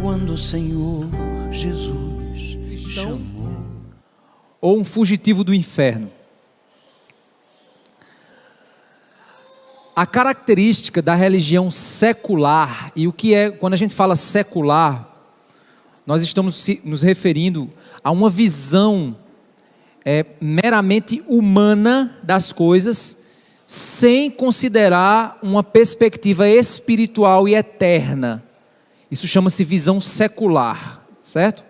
quando o Senhor Jesus chamou. Ou um fugitivo do inferno. A característica da religião secular, e o que é, quando a gente fala secular, nós estamos nos referindo a uma visão meramente humana das coisas, sem considerar uma perspectiva espiritual e eterna. Isso chama-se visão secular, certo?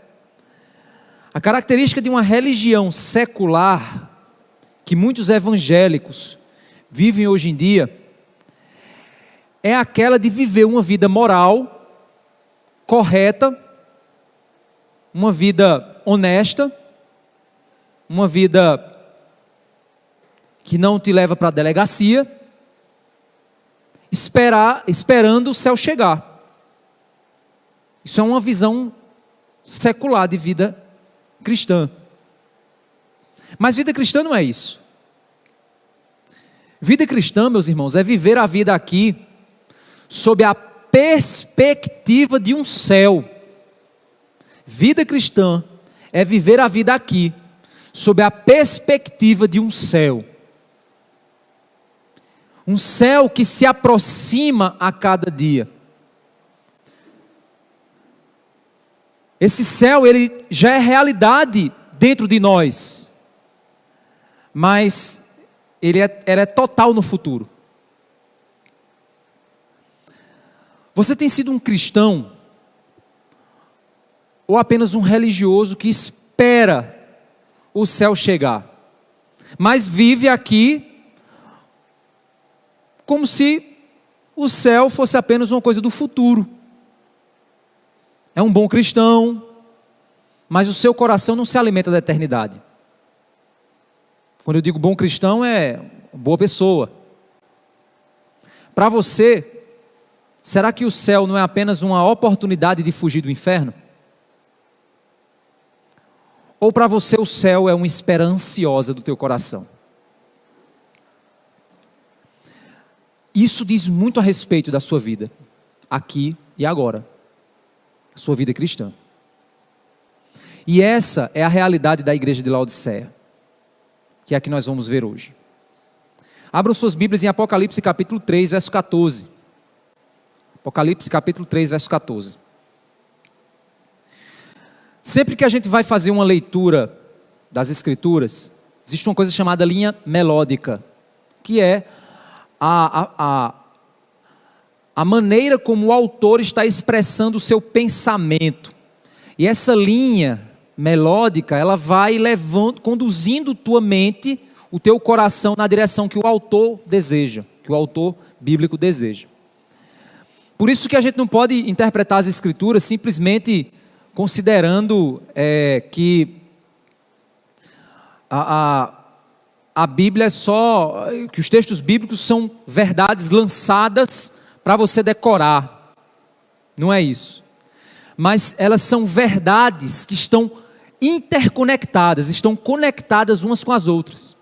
A característica de uma religião secular, que muitos evangélicos vivem hoje em dia, é aquela de viver uma vida moral, correta, uma vida honesta, uma vida que não te leva para a delegacia, esperando o céu chegar. Isso é uma visão secular de vida cristã. Mas vida cristã não é isso. Vida cristã, meus irmãos, é viver a vida aqui sob a perspectiva de um céu. Vida cristã é viver a vida aqui sob a perspectiva de um céu. Um céu que se aproxima a cada dia. Esse céu, ele já é realidade dentro de nós. Mas ele é total no futuro. Você tem sido um cristão ou apenas um religioso que espera o céu chegar, mas vive aqui como se o céu fosse apenas uma coisa do futuro? É um bom cristão, mas o seu coração não se alimenta da eternidade. Quando eu digo bom cristão, é boa pessoa. Para você, será que o céu não é apenas uma oportunidade de fugir do inferno? Ou para você o céu é uma espera ansiosa do teu coração? Isso diz muito a respeito da sua vida, aqui e agora. A sua vida cristã. E essa é a realidade da igreja de Laodiceia, que é a que nós vamos ver hoje. Abram suas Bíblias em Apocalipse capítulo 3, verso 14. Apocalipse capítulo 3, verso 14. Sempre que a gente vai fazer uma leitura das Escrituras, existe uma coisa chamada linha melódica, que é a maneira como o autor está expressando o seu pensamento. E essa linha melódica, ela vai conduzindo tua mente, o teu coração na direção que o autor deseja, que o autor bíblico deseja. Por isso que a gente não pode interpretar as Escrituras simplesmente considerando que a Bíblia é só, que os textos bíblicos são verdades lançadas para você decorar. Não é isso. Mas elas são verdades que estão interconectadas, estão conectadas umas com as outras.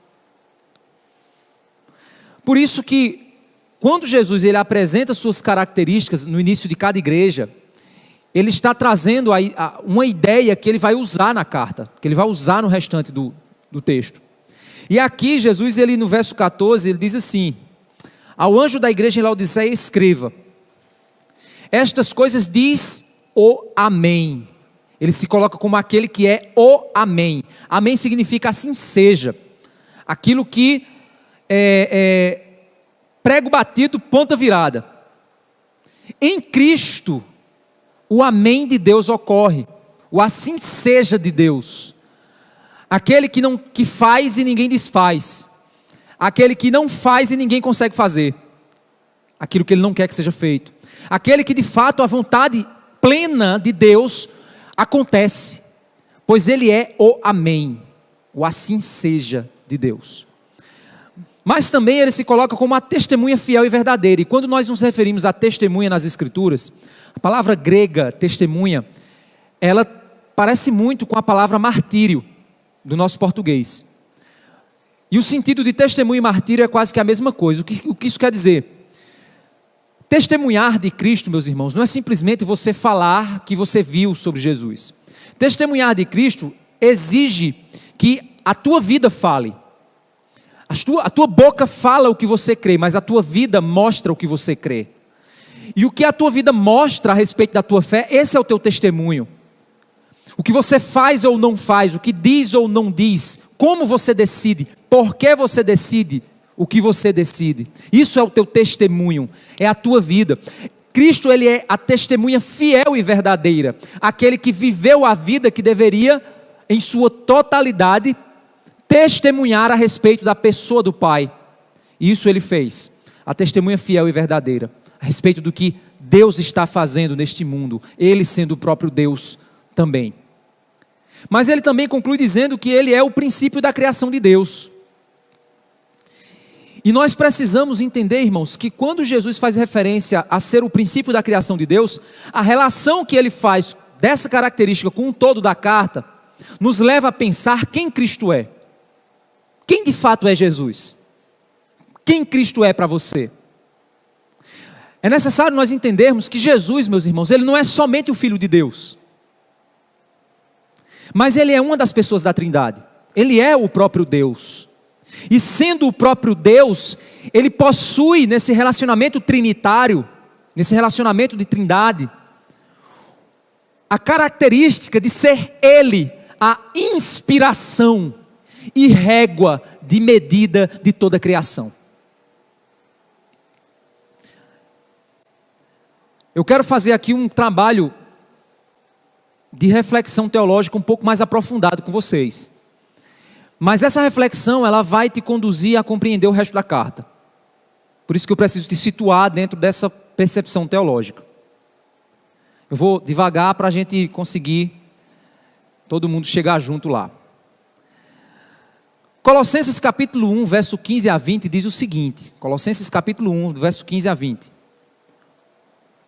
Por isso que quando Jesus ele apresenta suas características no início de cada igreja, ele está trazendo uma ideia que ele vai usar na carta, que ele vai usar no restante do texto. E aqui Jesus, ele no verso 14, ele diz assim: ao anjo da igreja em Laodiceia escreva: estas coisas diz o Amém. Ele se coloca como aquele que é o Amém. Amém significa assim seja. Aquilo que prego batido, ponta virada. Em Cristo, o Amém de Deus ocorre. O assim seja de Deus. Aquele que faz e ninguém desfaz. Aquele que não faz e ninguém consegue fazer. Aquilo que ele não quer que seja feito. Aquele que de fato a vontade plena de Deus acontece. Pois ele é o Amém. O assim seja de Deus. Mas também ele se coloca como a testemunha fiel e verdadeira. E quando nós nos referimos a testemunha nas Escrituras, a palavra grega testemunha, ela parece muito com a palavra martírio do nosso português. E o sentido de testemunho e martírio é quase que a mesma coisa. O que isso quer dizer? Testemunhar de Cristo, meus irmãos, não é simplesmente você falar que você viu sobre Jesus. Testemunhar de Cristo exige que a tua vida fale. A tua boca fala o que você crê, mas a tua vida mostra o que você crê. E o que a tua vida mostra a respeito da tua fé, esse é o teu testemunho. O que você faz ou não faz, o que diz ou não diz, como você decide, por que você decide o que você decide. Isso é o teu testemunho, é a tua vida. Cristo, ele é a testemunha fiel e verdadeira, aquele que viveu a vida que deveria, em sua totalidade, testemunhar a respeito da pessoa do Pai. Isso ele fez, a testemunha fiel e verdadeira, a respeito do que Deus está fazendo neste mundo, ele sendo o próprio Deus também. Mas ele também conclui dizendo que ele é o princípio da criação de Deus. E nós precisamos entender, irmãos, que quando Jesus faz referência a ser o princípio da criação de Deus, a relação que ele faz dessa característica com o todo da carta, nos leva a pensar quem Cristo é. Quem de fato é Jesus? Quem Cristo é para você? É necessário nós entendermos que Jesus, meus irmãos, ele não é somente o Filho de Deus, mas ele é uma das pessoas da Trindade. Ele é o próprio Deus. E sendo o próprio Deus, ele possui nesse relacionamento trinitário, nesse relacionamento de trindade, a característica de ser ele a inspiração e régua de medida de toda a criação. Eu quero fazer aqui um trabalho de reflexão teológica um pouco mais aprofundado com vocês. Mas essa reflexão, ela vai te conduzir a compreender o resto da carta. Por isso que eu preciso te situar dentro dessa percepção teológica. Eu vou devagar para a gente conseguir todo mundo chegar junto lá. Colossenses capítulo 1, verso 15 a 20 diz o seguinte. Colossenses capítulo 1, verso 15 a 20.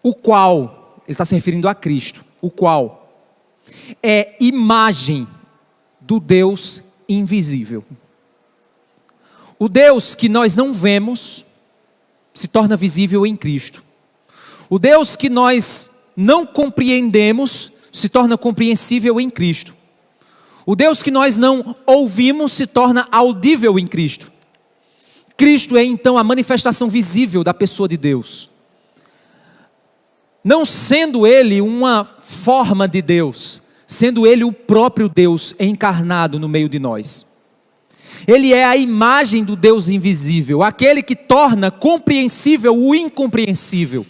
O qual, ele está se referindo a Cristo, o qual é imagem do Deus invisível. O Deus que nós não vemos se torna visível em Cristo. O Deus que nós não compreendemos se torna compreensível em Cristo. O Deus que nós não ouvimos se torna audível em Cristo. Cristo é então a manifestação visível da pessoa de Deus. Não sendo ele uma forma de Deus, sendo ele o próprio Deus encarnado no meio de nós. Ele é a imagem do Deus invisível, aquele que torna compreensível o incompreensível,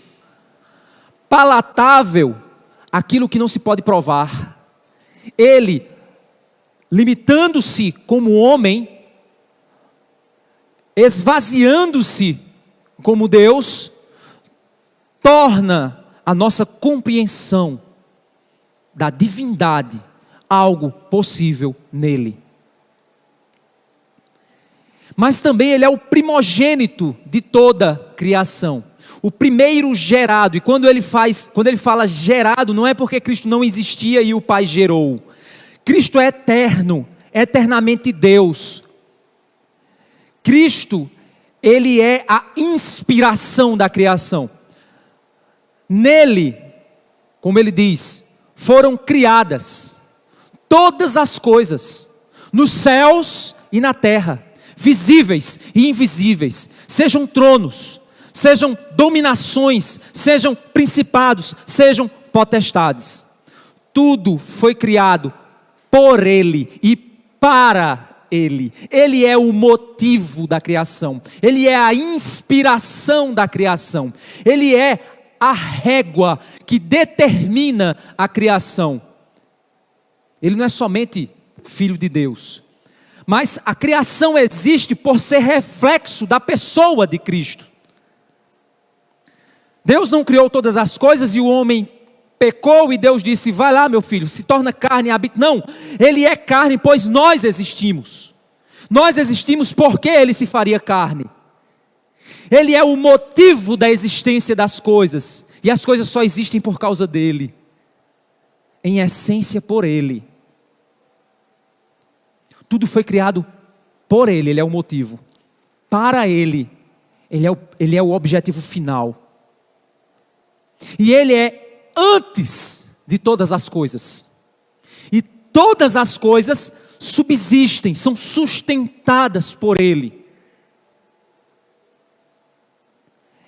palatável aquilo que não se pode provar. Ele, limitando-se como homem, esvaziando-se como Deus, torna a nossa compreensão da divindade algo possível nele. Mas também ele é o primogênito de toda criação, o primeiro gerado. E quando ele fala gerado, não é porque Cristo não existia e o Pai gerou. Cristo é eterno, eternamente Deus. Cristo, ele é a inspiração da criação. Nele, como ele diz, foram criadas todas as coisas, nos céus e na terra, visíveis e invisíveis, sejam tronos, sejam dominações, sejam principados, sejam potestades. Tudo foi criado por ele e para ele. Ele é o motivo da criação, ele é a inspiração da criação, ele é a régua que determina a criação. Ele não é somente filho de Deus, mas a criação existe por ser reflexo da pessoa de Cristo. Deus não criou todas as coisas e o homem pecou e Deus disse: vai lá meu filho, se torna carne e habita. Não, ele é carne, pois nós existimos. Nós existimos porque ele se faria carne. Ele é o motivo da existência das coisas. E as coisas só existem por causa dele. Em essência, por ele. Tudo foi criado por ele, ele é o motivo. Para ele, ele é o objetivo final. E Ele é antes de todas as coisas. E todas as coisas subsistem, são sustentadas por Ele.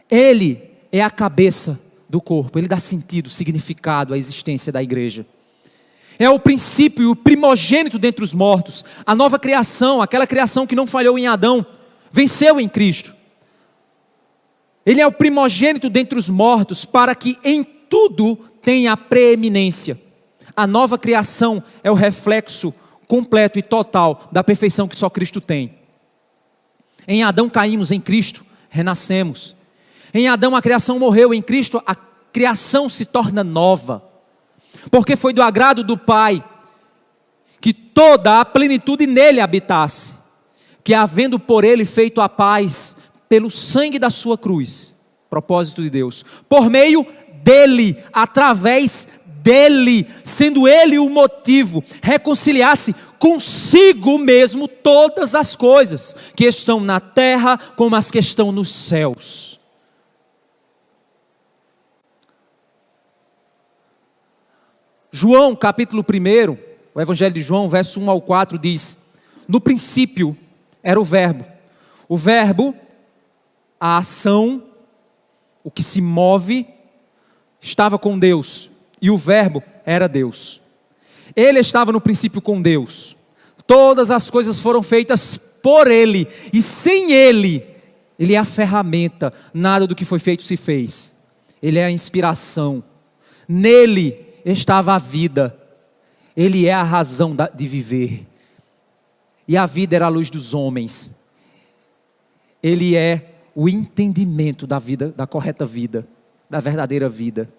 Ele é a cabeça do corpo, Ele dá sentido, significado à existência da igreja. É o princípio e o primogênito dentre os mortos. A nova criação, aquela criação que não falhou em Adão, venceu em Cristo. Ele é o primogênito dentre os mortos, para que em tudo tenha preeminência. A nova criação é o reflexo completo e total da perfeição que só Cristo tem. Em Adão caímos, em Cristo renascemos. Em Adão a criação morreu, em Cristo a criação se torna nova. Porque foi do agrado do Pai que toda a plenitude nele habitasse, que havendo por ele feito a paz pelo sangue da sua cruz, propósito de Deus, por meio dele, através dele, sendo ele o motivo, reconciliasse consigo mesmo todas as coisas que estão na terra como as que estão nos céus. João, capítulo 1, o Evangelho de João, verso 1 ao 4 diz: no princípio era o verbo, a ação, o que se move, estava com Deus, e o verbo era Deus. Ele estava no princípio com Deus. Todas as coisas foram feitas por Ele, e sem Ele, Ele é a ferramenta, nada do que foi feito se fez. Ele é a inspiração. Nele estava a vida, Ele é a razão de viver, e a vida era a luz dos homens. Ele é o entendimento da vida, da correta vida, da verdadeira vida.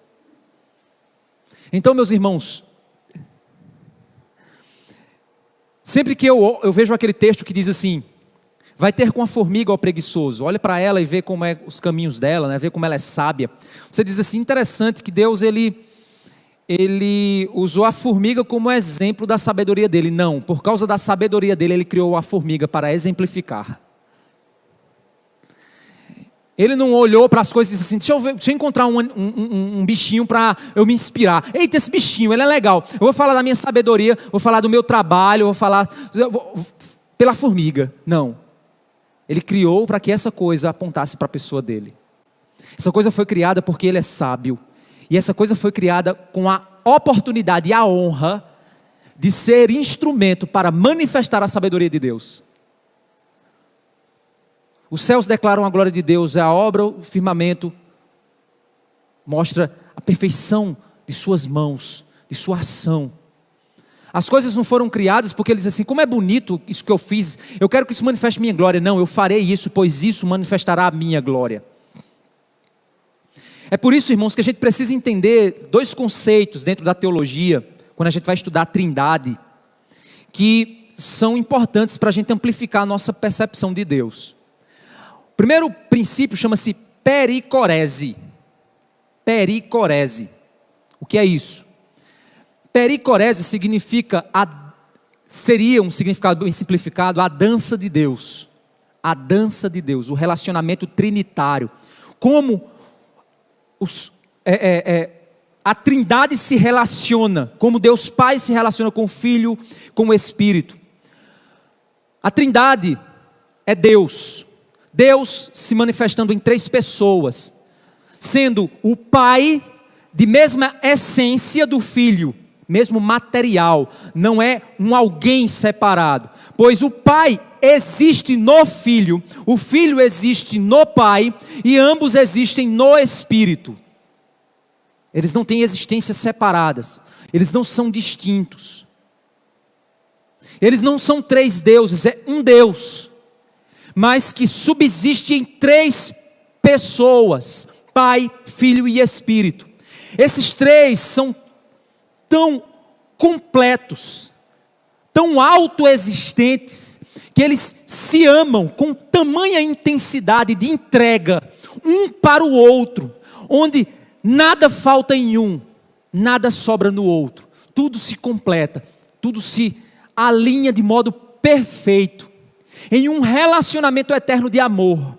Então, meus irmãos, sempre que eu vejo aquele texto que diz assim: vai ter com a formiga ao preguiçoso, olha para ela e vê como é os caminhos dela, né? Vê como ela é sábia. Você diz assim, interessante que Deus ele usou a formiga como exemplo da sabedoria dele. Não, por causa da sabedoria dele, ele criou a formiga para exemplificar. Ele não olhou para as coisas e disse assim: deixa eu encontrar um bichinho para eu me inspirar. Eita, esse bichinho, ele é legal. Eu vou falar da minha sabedoria, vou falar do meu trabalho, vou falar pela formiga. Não. Ele criou para que essa coisa apontasse para a pessoa dele. Essa coisa foi criada porque ele é sábio. E essa coisa foi criada com a oportunidade e a honra de ser instrumento para manifestar a sabedoria de Deus. Os céus declaram a glória de Deus, a obra, o firmamento, mostra a perfeição de suas mãos, de sua ação. As coisas não foram criadas porque ele diz assim: como é bonito isso que eu fiz, eu quero que isso manifeste minha glória. Não, eu farei isso, pois isso manifestará a minha glória. É por isso, irmãos, que a gente precisa entender dois conceitos dentro da teologia, quando a gente vai estudar a Trindade, que são importantes para a gente amplificar a nossa percepção de Deus. O primeiro princípio chama-se pericorese. Pericorese. O que é isso? Pericorese seria um significado bem simplificado, a dança de Deus. A dança de Deus, o relacionamento trinitário. Como a Trindade se relaciona, como Deus Pai se relaciona com o Filho, com o Espírito. A Trindade é Deus. Deus se manifestando em três pessoas, sendo o Pai de mesma essência do Filho, mesmo material, não é um alguém separado, pois o Pai existe no Filho, o Filho existe no Pai e ambos existem no Espírito. Eles não têm existências separadas, eles não são distintos. Eles não são três deuses, é um Deus, mas que subsiste em três pessoas: Pai, Filho e Espírito. Esses três são tão completos, tão autoexistentes, que eles se amam com tamanha intensidade de entrega, um para o outro, onde nada falta em um, nada sobra no outro, tudo se completa, tudo se alinha de modo perfeito, em um relacionamento eterno de amor,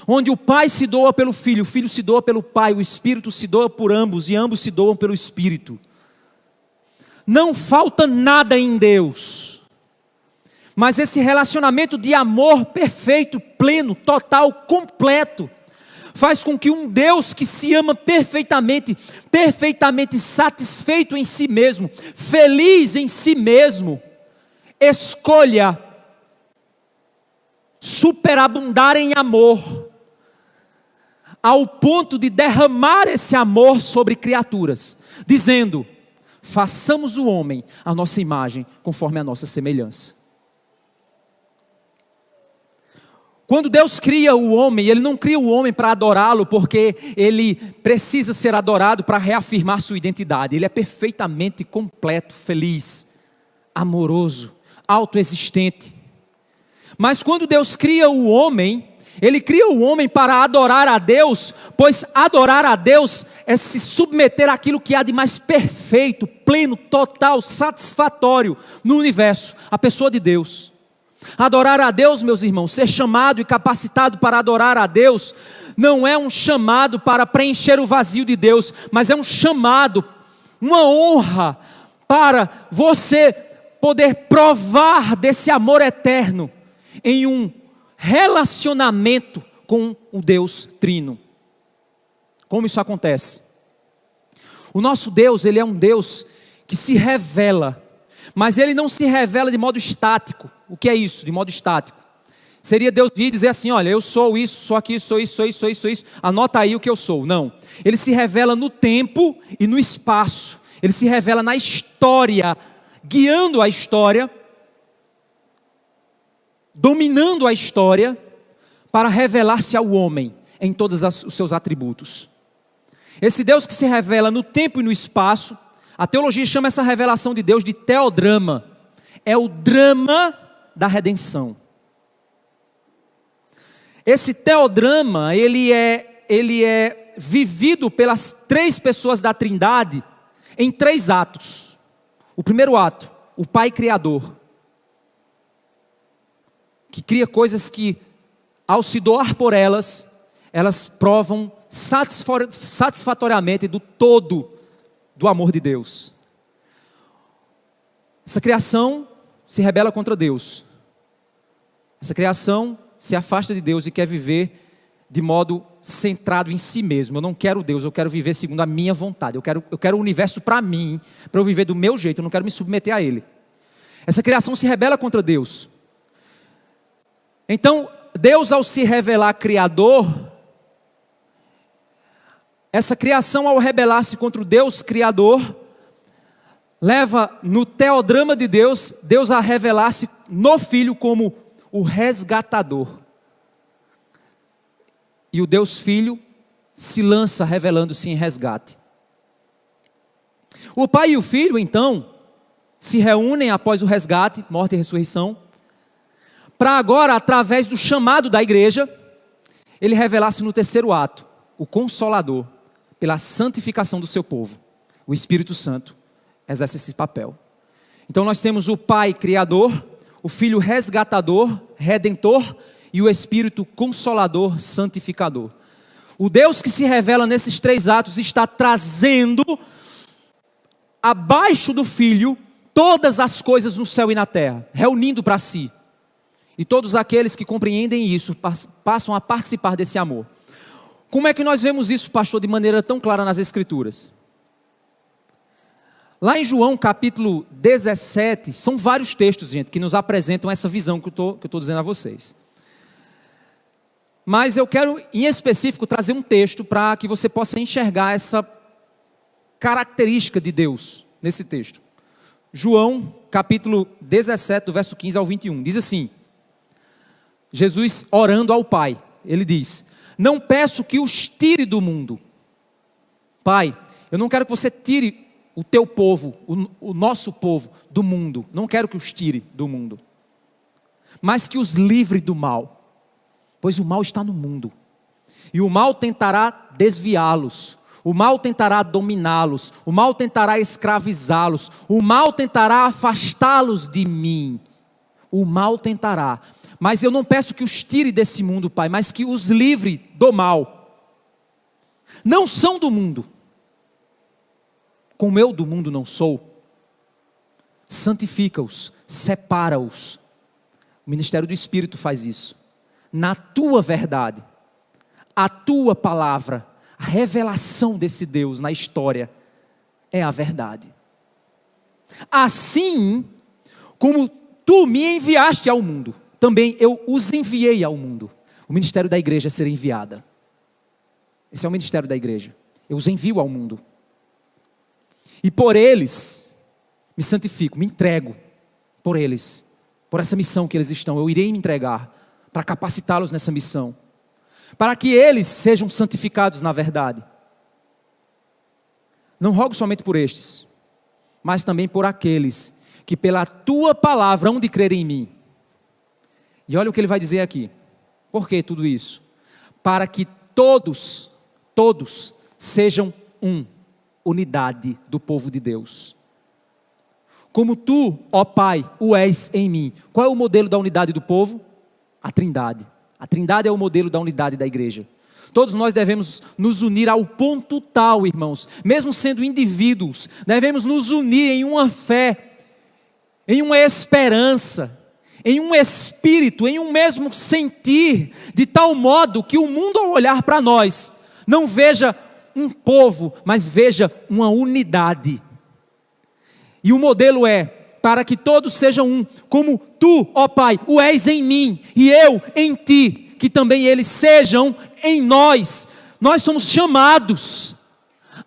onde o Pai se doa pelo Filho, o Filho se doa pelo Pai, o Espírito se doa por ambos e ambos se doam pelo Espírito. Não falta nada em Deus, mas esse relacionamento de amor perfeito, pleno, total, completo, faz com que um Deus que se ama perfeitamente, perfeitamente satisfeito em si mesmo, feliz em si mesmo, escolha superabundar em amor, ao ponto de derramar esse amor sobre criaturas, dizendo: façamos o homem à nossa imagem, conforme a nossa semelhança. Quando Deus cria o homem, Ele não cria o homem para adorá-lo, porque ele precisa ser adorado para reafirmar sua identidade. Ele é perfeitamente completo, feliz, amoroso, autoexistente. Mas quando Deus cria o homem, Ele cria o homem para adorar a Deus, pois adorar a Deus é se submeter àquilo que há de mais perfeito, pleno, total, satisfatório no universo, a pessoa de Deus. Adorar a Deus, meus irmãos, ser chamado e capacitado para adorar a Deus, não é um chamado para preencher o vazio de Deus, mas é um chamado, uma honra para você poder provar desse amor eterno em um relacionamento com o Deus Trino. Como isso acontece? O nosso Deus, Ele é um Deus que se revela, mas Ele não se revela de modo estático. O que é isso, de modo estático? Seria Deus vir dizer assim: olha, eu sou isso, sou aquilo, sou isso, sou isso, sou isso, sou isso, anota aí o que eu sou. Não, Ele se revela no tempo e no espaço. Ele se revela na história, guiando a história, dominando a história, para revelar-se ao homem em todos os seus atributos. Esse Deus que se revela no tempo e no espaço, a teologia chama essa revelação de Deus de teodrama. É o drama da redenção. Esse teodrama, ele é vivido pelas três pessoas da Trindade em 3 atos. O primeiro ato, o Pai Criador, que cria coisas que, ao se doar por elas, elas provam satisfatoriamente do todo do amor de Deus. Essa criação se rebela contra Deus. Essa criação se afasta de Deus e quer viver de modo centrado em si mesmo. Eu não quero Deus, eu quero viver segundo a minha vontade. Eu quero o universo para mim, para eu viver do meu jeito, eu não quero me submeter a Ele. Essa criação se rebela contra Deus. Então, Deus, ao se revelar Criador, essa criação, ao rebelar-se contra o Deus Criador, leva no teodrama de Deus, Deus a revelar-se no Filho como o resgatador. E o Deus Filho se lança revelando-se em resgate. O Pai e o Filho, então, se reúnem após o resgate, morte e ressurreição, para agora, através do chamado da igreja, Ele revelar-se no terceiro ato, o Consolador, pela santificação do seu povo. O Espírito Santo exerce esse papel. Então nós temos o Pai Criador, o Filho Resgatador, Redentor, e o Espírito Consolador, Santificador. O Deus que se revela nesses 3 atos está trazendo abaixo do Filho todas as coisas no céu e na terra, reunindo para si. E todos aqueles que compreendem isso passam a participar desse amor. Como é que nós vemos isso, pastor, de maneira tão clara nas Escrituras? Lá em João capítulo 17, são vários textos, gente, que nos apresentam essa visão que eu estou dizendo a vocês. Mas eu quero, em específico, trazer um texto para que você possa enxergar essa característica de Deus nesse texto. João capítulo 17, do verso 15 ao 21, diz assim: Jesus orando ao Pai, Ele diz: não peço que os tire do mundo. Pai, eu não quero que você tire o teu povo, o nosso povo do mundo. Não quero que os tire do mundo, mas que os livre do mal. Pois o mal está no mundo, e o mal tentará desviá-los, o mal tentará dominá-los, o mal tentará escravizá-los, o mal tentará afastá-los de mim, o mal tentará, Mas eu não peço que os tire desse mundo, Pai, mas que os livre do mal. Não são do mundo, como eu do mundo não sou. Santifica-os, separa-os. O ministério do Espírito faz isso. Na tua verdade, a tua palavra, a revelação desse Deus na história é a verdade. Assim como tu me enviaste ao mundo, também eu os enviei ao mundo. O ministério da igreja é ser enviada. Esse é o ministério da igreja. Eu os envio ao mundo. E por eles me santifico, me entrego por eles, por essa missão que eles estão. Eu irei me entregar para capacitá-los nessa missão, para que eles sejam santificados na verdade. Não rogo somente por estes, mas também por aqueles que pela tua palavra hão de crer em mim. E olha o que ele vai dizer aqui. Por que tudo isso? Para que todos sejam unidade do povo de Deus. Como tu, ó Pai, o és em mim. Qual é o modelo da unidade do povo? A Trindade. A Trindade é o modelo da unidade da igreja. Todos nós devemos nos unir ao ponto tal, irmãos, mesmo sendo indivíduos, devemos nos unir em uma fé, em uma esperança, em um espírito, em um mesmo sentir, de tal modo que o mundo, ao olhar para nós, não veja um povo, mas veja uma unidade. E o modelo é, para que todos sejam um, como tu, ó Pai, o és em mim, e eu em ti, que também eles sejam em nós. Nós somos chamados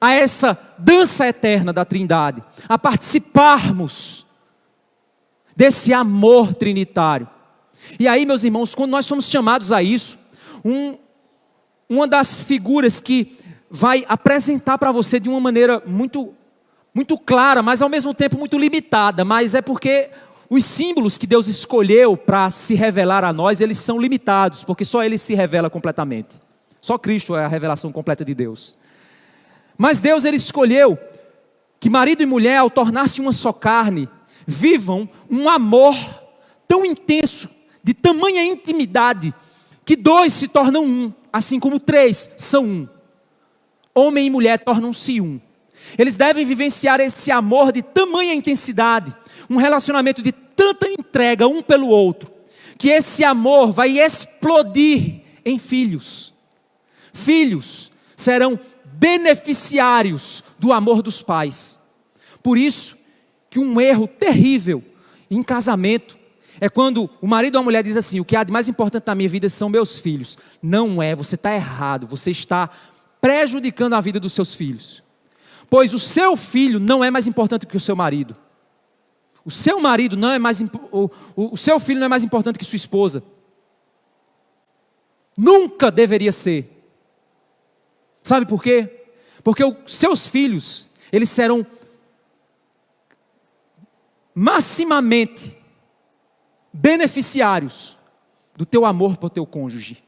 a essa dança eterna da Trindade, a participarmos desse amor trinitário. E aí, meus irmãos, quando nós somos chamados a isso, uma das figuras que vai apresentar para você de uma maneira muito clara, mas ao mesmo tempo muito limitada, mas é porque os símbolos que Deus escolheu para se revelar a nós, eles são limitados, porque só Ele se revela completamente. Só Cristo é a revelação completa de Deus. Mas Deus, Ele escolheu que marido e mulher, ao tornar-se uma só carne, vivam um amor tão intenso, de tamanha intimidade, que dois se tornam um, assim como três são um. Homem e mulher tornam-se um. Eles devem vivenciar esse amor de tamanha intensidade, um relacionamento de tanta entrega um pelo outro, que esse amor vai explodir em filhos. Filhos serão beneficiários do amor dos pais. Por isso que um erro terrível em casamento é quando o marido ou a mulher diz assim: o que há de mais importante na minha vida são meus filhos. Não é, você está errado, você está prejudicando a vida dos seus filhos. Pois o seu filho não é mais importante que o seu marido. O seu marido não é mais, o seu filho não é mais importante que sua esposa. Nunca deveria ser. Sabe por quê? Porque os seus filhos, eles serão maximamente beneficiários do teu amor para o teu cônjuge.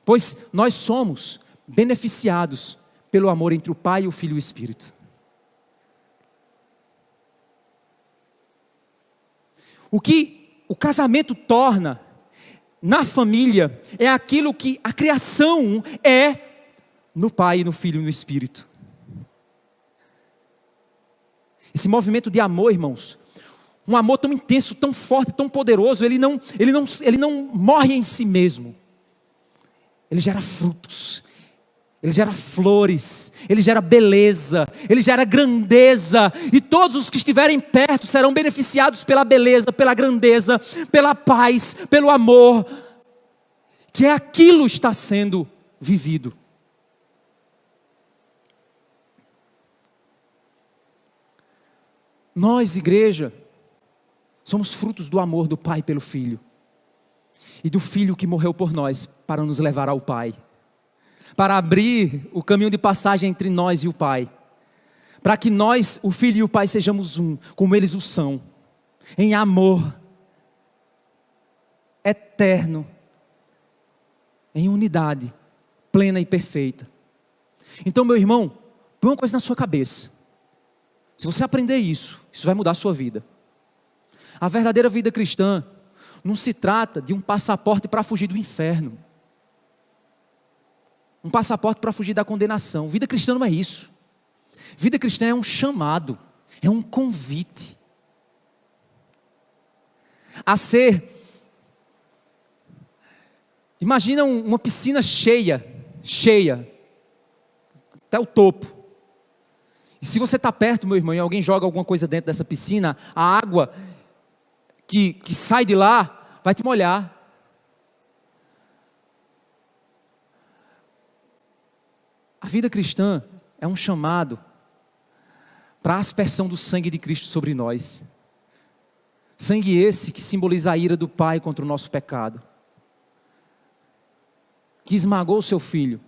Pois nós somos beneficiados pelo amor entre o Pai, o Filho e o Espírito. O que o casamento torna na família é aquilo que a criação é no Pai, no Filho e no Espírito. Esse movimento de amor, irmãos, um amor tão intenso, tão forte, tão poderoso, ele não morre em si mesmo. Ele gera frutos. Ele gera flores, ele gera beleza, ele gera grandeza, e todos os que estiverem perto serão beneficiados pela beleza, pela grandeza, pela paz, pelo amor, que é aquilo que está sendo vivido. Nós, igreja, somos frutos do amor do Pai pelo Filho, e do Filho que morreu por nós para nos levar ao Pai, para abrir o caminho de passagem entre nós e o Pai, para que nós, o Filho e o Pai, sejamos um, como eles o são, em amor eterno, em unidade plena e perfeita. Então, meu irmão, põe uma coisa na sua cabeça. Se você aprender isso, isso vai mudar a sua vida. A verdadeira vida cristã não se trata de um passaporte para fugir do inferno. Um passaporte para fugir da condenação. Vida cristã não é isso. Vida cristã é um chamado, é um convite a ser. Imagina uma piscina cheia, até o topo. E se você está perto, meu irmão, e alguém joga alguma coisa dentro dessa piscina, a água que sai de lá vai te molhar. A vida cristã é um chamado para a aspersão do sangue de Cristo sobre nós. Sangue esse que simboliza a ira do Pai contra o nosso pecado, que esmagou o seu Filho,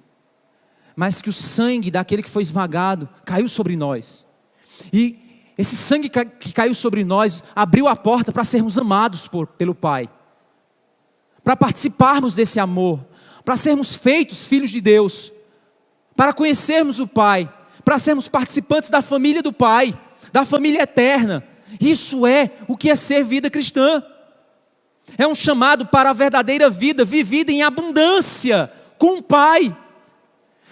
mas que o sangue daquele que foi esmagado caiu sobre nós. E esse sangue que caiu sobre nós abriu a porta para sermos amados pelo Pai, para participarmos desse amor, para sermos feitos filhos de Deus, para conhecermos o Pai, para sermos participantes da família do Pai, da família eterna. Isso é o que é ser vida cristã. É um chamado para a verdadeira vida, vivida em abundância com o Pai.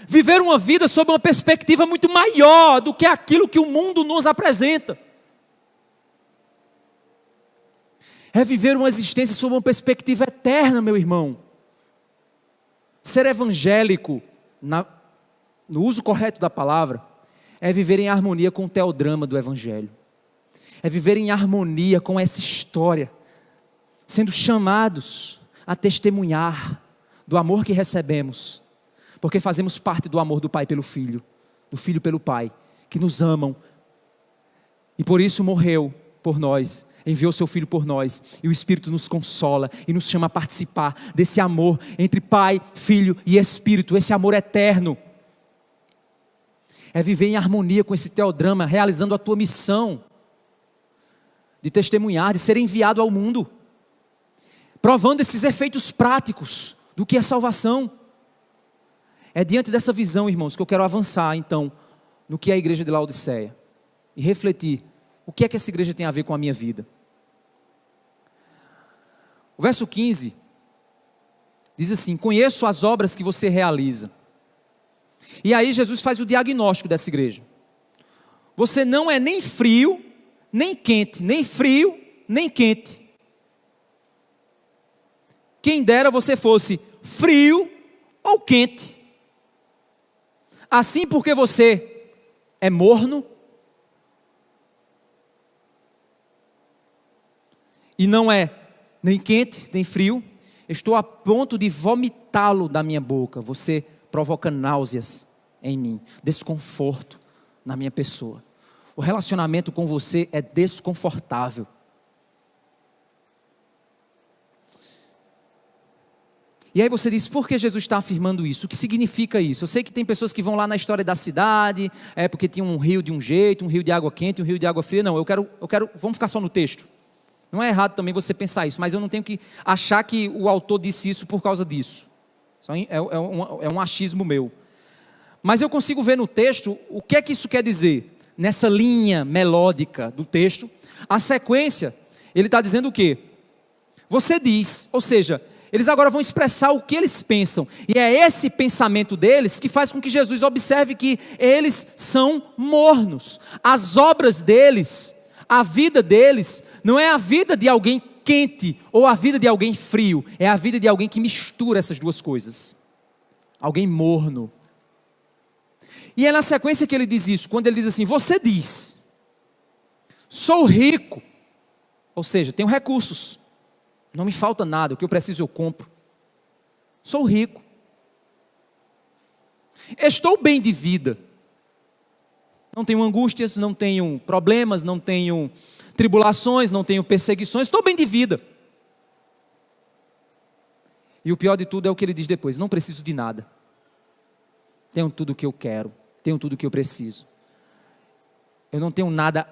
Viver uma vida sob uma perspectiva muito maior do que aquilo que o mundo nos apresenta. É viver uma existência sob uma perspectiva eterna, meu irmão. Ser evangélico, no uso correto da palavra, é viver em harmonia com o teodrama do Evangelho. É viver em harmonia com essa história, sendo chamados a testemunhar do amor que recebemos, porque fazemos parte do amor do Pai pelo Filho, do Filho pelo Pai, que nos amam, e por isso morreu por nós, enviou seu Filho por nós, e o Espírito nos consola, e nos chama a participar desse amor entre Pai, Filho e Espírito, esse amor eterno. É viver em harmonia com esse teodrama, realizando a tua missão, de testemunhar, de ser enviado ao mundo, provando esses efeitos práticos do que é salvação. É diante dessa visão, irmãos, que eu quero avançar então no que é a igreja de Laodiceia e refletir o que é que essa igreja tem a ver com a minha vida. O verso 15 diz assim: conheço as obras que você realiza. E aí Jesus faz o diagnóstico dessa igreja. Você não é nem frio, nem quente, nem frio, nem quente. Quem dera você fosse frio ou quente. Assim, porque você é morno e não é nem quente, nem frio, estou a ponto de vomitá-lo da minha boca. Você provoca náuseas em mim, desconforto na minha pessoa. O relacionamento com você é desconfortável. E aí você diz, por que Jesus está afirmando isso? O que significa isso? Eu sei que tem pessoas que vão lá na história da cidade, porque tinha um rio de um jeito, um rio de água quente, um rio de água fria. Não, eu quero, vamos ficar só no texto. Não é errado também você pensar isso, mas eu não tenho que achar que o autor disse isso por causa disso. É um achismo meu. Mas eu consigo ver no texto o que é que isso quer dizer. Nessa linha melódica do texto, a sequência, ele está dizendo o quê? Você diz, ou seja, eles agora vão expressar o que eles pensam. E é esse pensamento deles que faz com que Jesus observe que eles são mornos. As obras deles, a vida deles, não é a vida de alguém quente ou a vida de alguém frio. É a vida de alguém que mistura essas duas coisas. Alguém morno. E é na sequência que ele diz isso, quando ele diz assim, você diz, sou rico, ou seja, tenho recursos, não me falta nada, o que eu preciso eu compro, sou rico, estou bem de vida, não tenho angústias, não tenho problemas, não tenho tribulações, não tenho perseguições, estou bem de vida. E o pior de tudo é o que ele diz depois, não preciso de nada, tenho tudo o que eu quero, tenho tudo o que eu preciso. Eu não tenho nada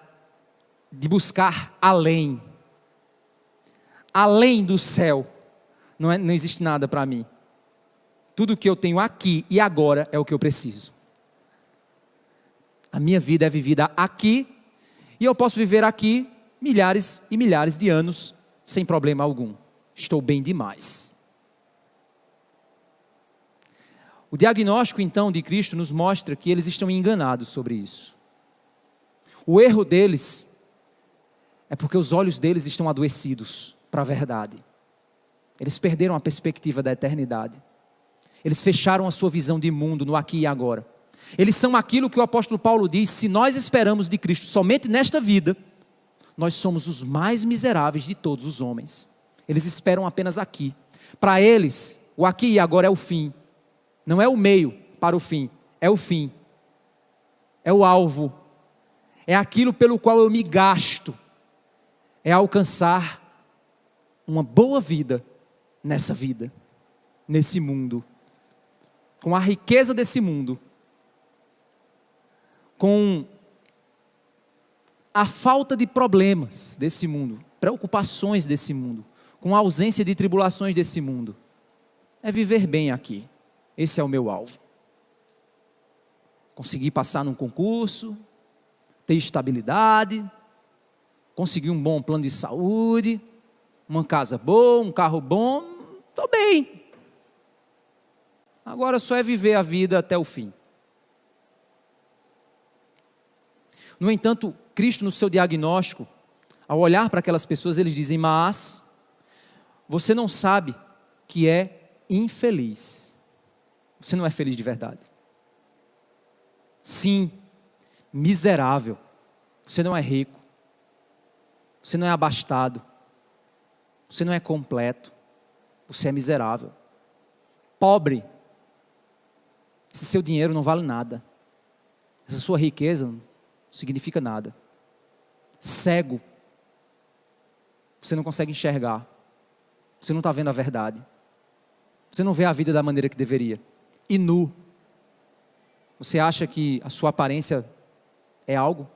de buscar além. Além do céu. Não existe nada para mim. Tudo o que eu tenho aqui e agora é o que eu preciso. A minha vida é vivida aqui. E eu posso viver aqui milhares e milhares de anos sem problema algum. estou bem demais. O diagnóstico, então, de Cristo nos mostra que eles estão enganados sobre isso. O erro deles é porque os olhos deles estão adoecidos para a verdade. Eles perderam a perspectiva da eternidade. Eles fecharam a sua visão de mundo no aqui e agora. Eles são aquilo que o apóstolo Paulo diz: se nós esperamos de Cristo somente nesta vida, nós somos os mais miseráveis de todos os homens. Eles esperam apenas aqui. Para eles, o aqui e agora é o fim. Não é o meio para o fim, é o fim. É o alvo. É aquilo pelo qual eu me gasto. É alcançar uma boa vida nessa vida, nesse mundo. Com a riqueza desse mundo. Com a falta de problemas desse mundo, preocupações desse mundo, com a ausência de tribulações desse mundo. É viver bem aqui. Esse é o meu alvo. Conseguir passar num concurso, ter estabilidade, conseguir um bom plano de saúde, uma casa boa, um carro bom, estou bem. Agora só é viver a vida até o fim. No entanto, Cristo, no seu diagnóstico, ao olhar para aquelas pessoas, eles dizem: mas você não sabe que é infeliz. Você não é feliz de verdade. Sim, miserável. Você não é rico. Você não é abastado. Você não é completo. Você é miserável. Pobre. Esse seu dinheiro não vale nada. Essa sua riqueza não significa nada. Cego. Você não consegue enxergar. Você não está vendo a verdade. Você não vê a vida da maneira que deveria. E nu. Você acha que a sua aparência é algo?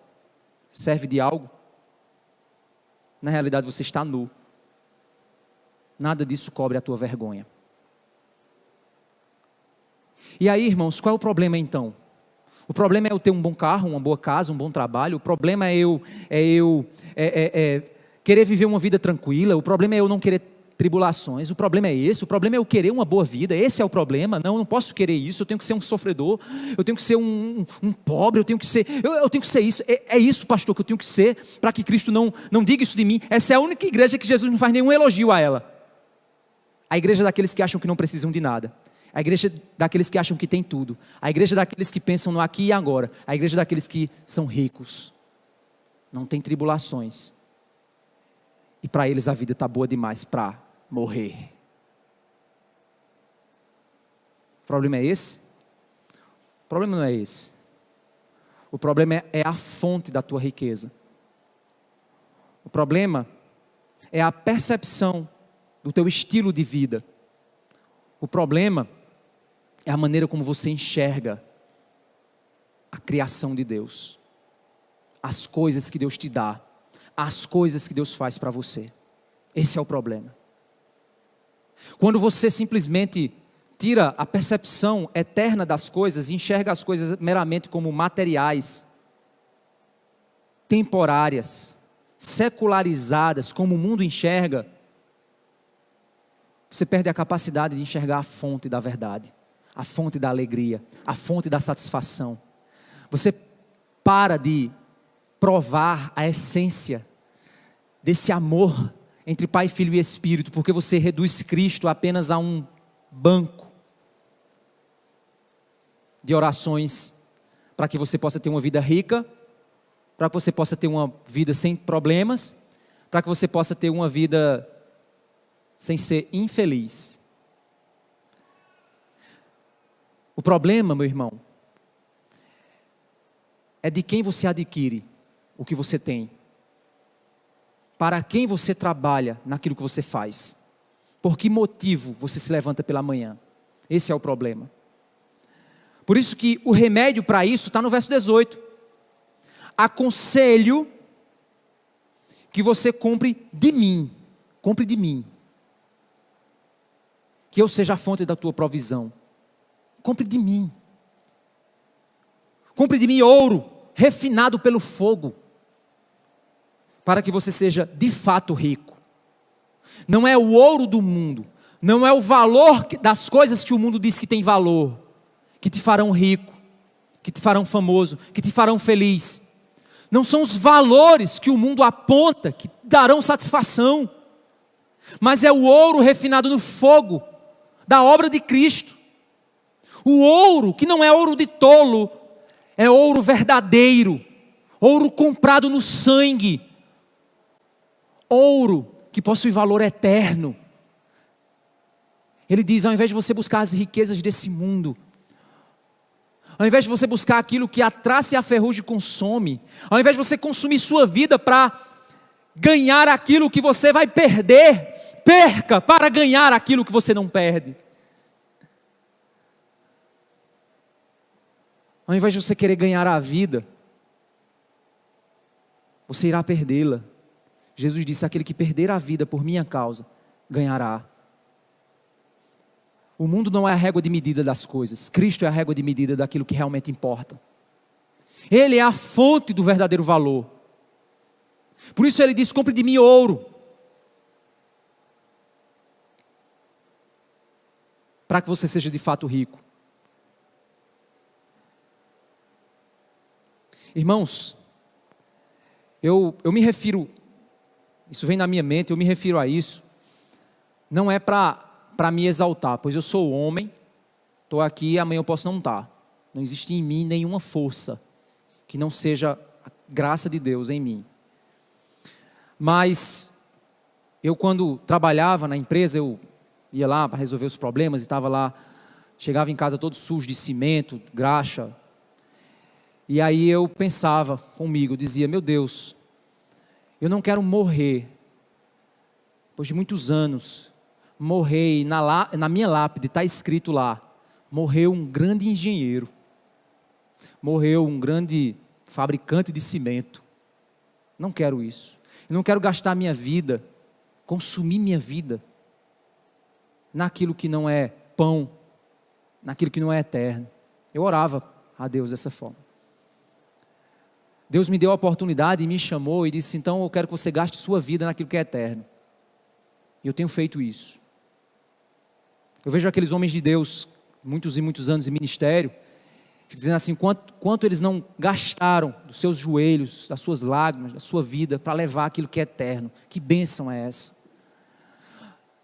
Serve de algo? Na realidade você está nu. Nada disso cobre a tua vergonha. E aí, irmãos, qual é o problema então? O problema é eu ter um bom carro, uma boa casa, um bom trabalho. O problema é eu querer viver uma vida tranquila. O problema é eu não querer tribulações. O problema é esse. O problema é eu querer uma boa vida. Esse é o problema. Não, eu não posso querer isso. Eu tenho que ser um sofredor. Eu tenho que ser um pobre. Eu tenho que ser isso. É isso, pastor, que eu tenho que ser para que Cristo não diga isso de mim. Essa é a única igreja que Jesus não faz nenhum elogio a ela. A igreja daqueles que acham que não precisam de nada. A igreja daqueles que acham que tem tudo. A igreja daqueles que pensam no aqui e agora. A igreja daqueles que são ricos. Não tem tribulações. E para eles a vida está boa demais para morrer. O problema é esse? O problema não é esse. O problema é a fonte da tua riqueza. O problema é a percepção do teu estilo de vida. O problema é a maneira como você enxerga a criação de Deus, as coisas que Deus te dá, as coisas que Deus faz para você. Esse é o problema. Quando você simplesmente tira a percepção eterna das coisas e enxerga as coisas meramente como materiais, temporárias, secularizadas, como o mundo enxerga, você perde a capacidade de enxergar a fonte da verdade, a fonte da alegria, a fonte da satisfação. Você para de provar a essência desse amor entre Pai, Filho e Espírito, porque você reduz Cristo apenas a um banco de orações para que você possa ter uma vida rica, para que você possa ter uma vida sem problemas, para que você possa ter uma vida sem ser infeliz. O problema, meu irmão, é de quem você adquire o que você tem. Para quem você trabalha naquilo que você faz. Por que motivo você se levanta pela manhã? Esse é o problema. Por isso que o remédio para isso está no verso 18. Aconselho que você compre de mim. Compre de mim. Que eu seja a fonte da tua provisão. Compre de mim. Compre de mim ouro, refinado pelo fogo, para que você seja de fato rico. não é o ouro do mundo, não é o valor das coisas que o mundo diz que tem valor, que te farão rico, que te farão famoso, que te farão feliz. Não são os valores que o mundo aponta que darão satisfação, mas é o ouro refinado no fogo da obra de Cristo. O ouro que não é ouro de tolo, é ouro verdadeiro, ouro comprado no sangue, ouro que possui valor eterno. Ele diz, ao invés de você buscar as riquezas desse mundo, ao invés de você buscar aquilo que a traça e a ferrugem consome, ao invés de você consumir sua vida para ganhar aquilo que você vai perder, perca para ganhar aquilo que você não perde. Ao invés de você querer ganhar a vida, você irá perdê-la. Jesus disse, aquele que perder a vida por minha causa, ganhará. O mundo não é a régua de medida das coisas. Cristo é a régua de medida daquilo que realmente importa. Ele é a fonte do verdadeiro valor. Por isso ele diz, compre de mim ouro, para que você seja de fato rico. Irmãos, eu me refiro, isso vem na minha mente, eu me refiro a isso, não é para me exaltar, pois eu sou homem, estou aqui e amanhã eu posso não estar. Não existe em mim nenhuma força que não seja a graça de Deus em mim. Mas eu, quando trabalhava na empresa, eu ia lá para resolver os problemas e estava lá, chegava em casa todo sujo de cimento, graxa. E aí eu pensava comigo, dizia, meu Deus, eu não quero morrer, depois de muitos anos, morrer e na minha lápide está escrito lá, morreu um grande engenheiro, morreu um grande fabricante de cimento. Não quero isso. Eu não quero gastar minha vida, consumir minha vida naquilo que não é pão, naquilo que não é eterno. Eu orava a Deus dessa forma. Deus me deu a oportunidade e me chamou e disse, então eu quero que você gaste sua vida naquilo que é eterno. E eu tenho feito isso. Eu vejo aqueles homens de Deus, muitos e muitos anos de ministério, fico dizendo assim, quanto eles não gastaram dos seus joelhos, das suas lágrimas, da sua vida, para levar aquilo que é eterno. Que bênção é essa?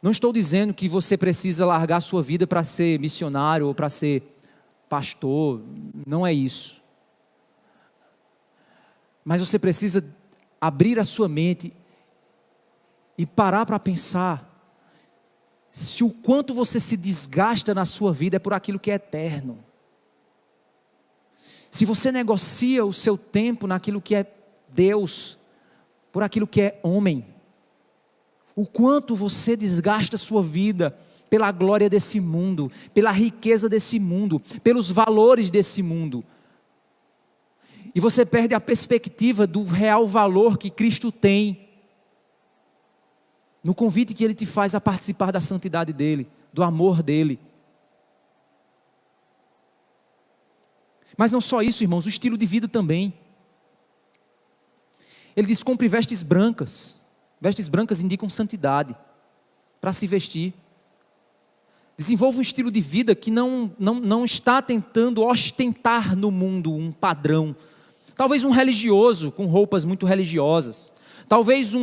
Não estou dizendo que você precisa largar sua vida para ser missionário ou para ser pastor, não é isso. Mas você precisa abrir a sua mente e parar para pensar se o quanto você se desgasta na sua vida é por aquilo que é eterno. Se você negocia o seu tempo naquilo que é Deus, por aquilo que é homem, o quanto você desgasta a sua vida pela glória desse mundo, pela riqueza desse mundo, pelos valores desse mundo. E você perde a perspectiva do real valor que Cristo tem no convite que Ele te faz a participar da santidade dEle, do amor dEle. Mas não só isso, irmãos, o estilo de vida também. Ele diz, compre vestes brancas. Vestes brancas indicam santidade, para se vestir. Desenvolva um estilo de vida que não está tentando ostentar no mundo um padrão. Talvez um religioso com roupas muito religiosas. Talvez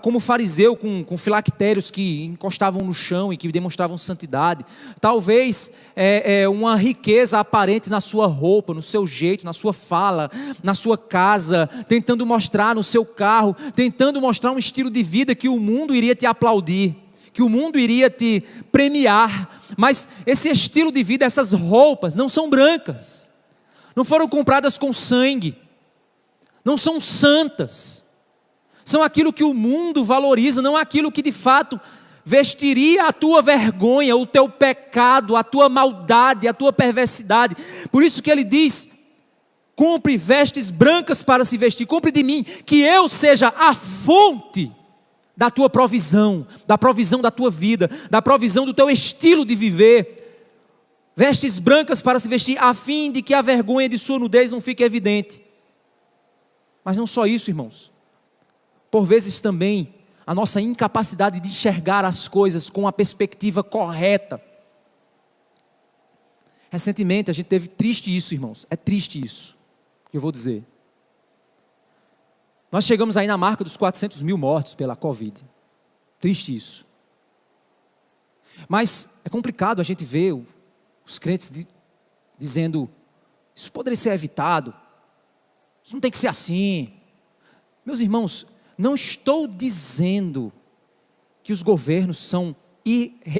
como fariseu com filactérios que encostavam no chão e que demonstravam santidade. Talvez uma riqueza aparente na sua roupa, no seu jeito, na sua fala, na sua casa, tentando mostrar no seu carro, tentando mostrar um estilo de vida que o mundo iria te aplaudir, que o mundo iria te premiar. Mas esse estilo de vida, essas roupas não são brancas, não foram compradas com sangue, não são santas. São aquilo que o mundo valoriza, não aquilo que de fato vestiria a tua vergonha, o teu pecado, a tua maldade, a tua perversidade. Por isso que ele diz, compre vestes brancas para se vestir, compre de mim, que eu seja a fonte da tua provisão, da provisão da tua vida, da provisão do teu estilo de viver. Vestes brancas para se vestir, a fim de que a vergonha de sua nudez não fique evidente. Mas não só isso, irmãos. Por vezes também, a nossa incapacidade de enxergar as coisas com a perspectiva correta. Recentemente a gente teve, triste isso, irmãos, é triste isso, que eu vou dizer. Nós chegamos aí na marca dos 400 mil mortos pela Covid. Triste isso. Mas é complicado a gente ver os crentes dizendo, isso poderia ser evitado, isso não tem que ser assim. Meus irmãos, não estou dizendo que os governos são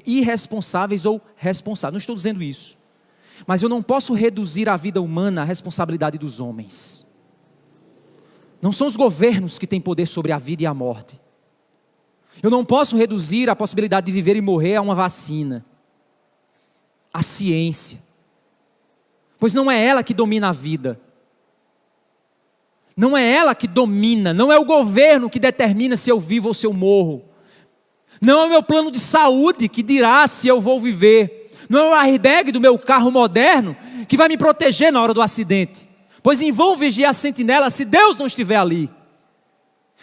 irresponsáveis ou responsáveis, não estou dizendo isso. Mas eu não posso reduzir a vida humana à responsabilidade dos homens. Não são os governos que têm poder sobre a vida e a morte. Eu não posso reduzir a possibilidade de viver e morrer a uma vacina. A ciência. Pois não é ela que domina a vida. Não é ela que domina, não é o governo que determina se eu vivo ou se eu morro. Não é o meu plano de saúde que dirá se eu vou viver. Não é o airbag do meu carro moderno que vai me proteger na hora do acidente. Pois em vão vigiar a sentinela se Deus não estiver ali.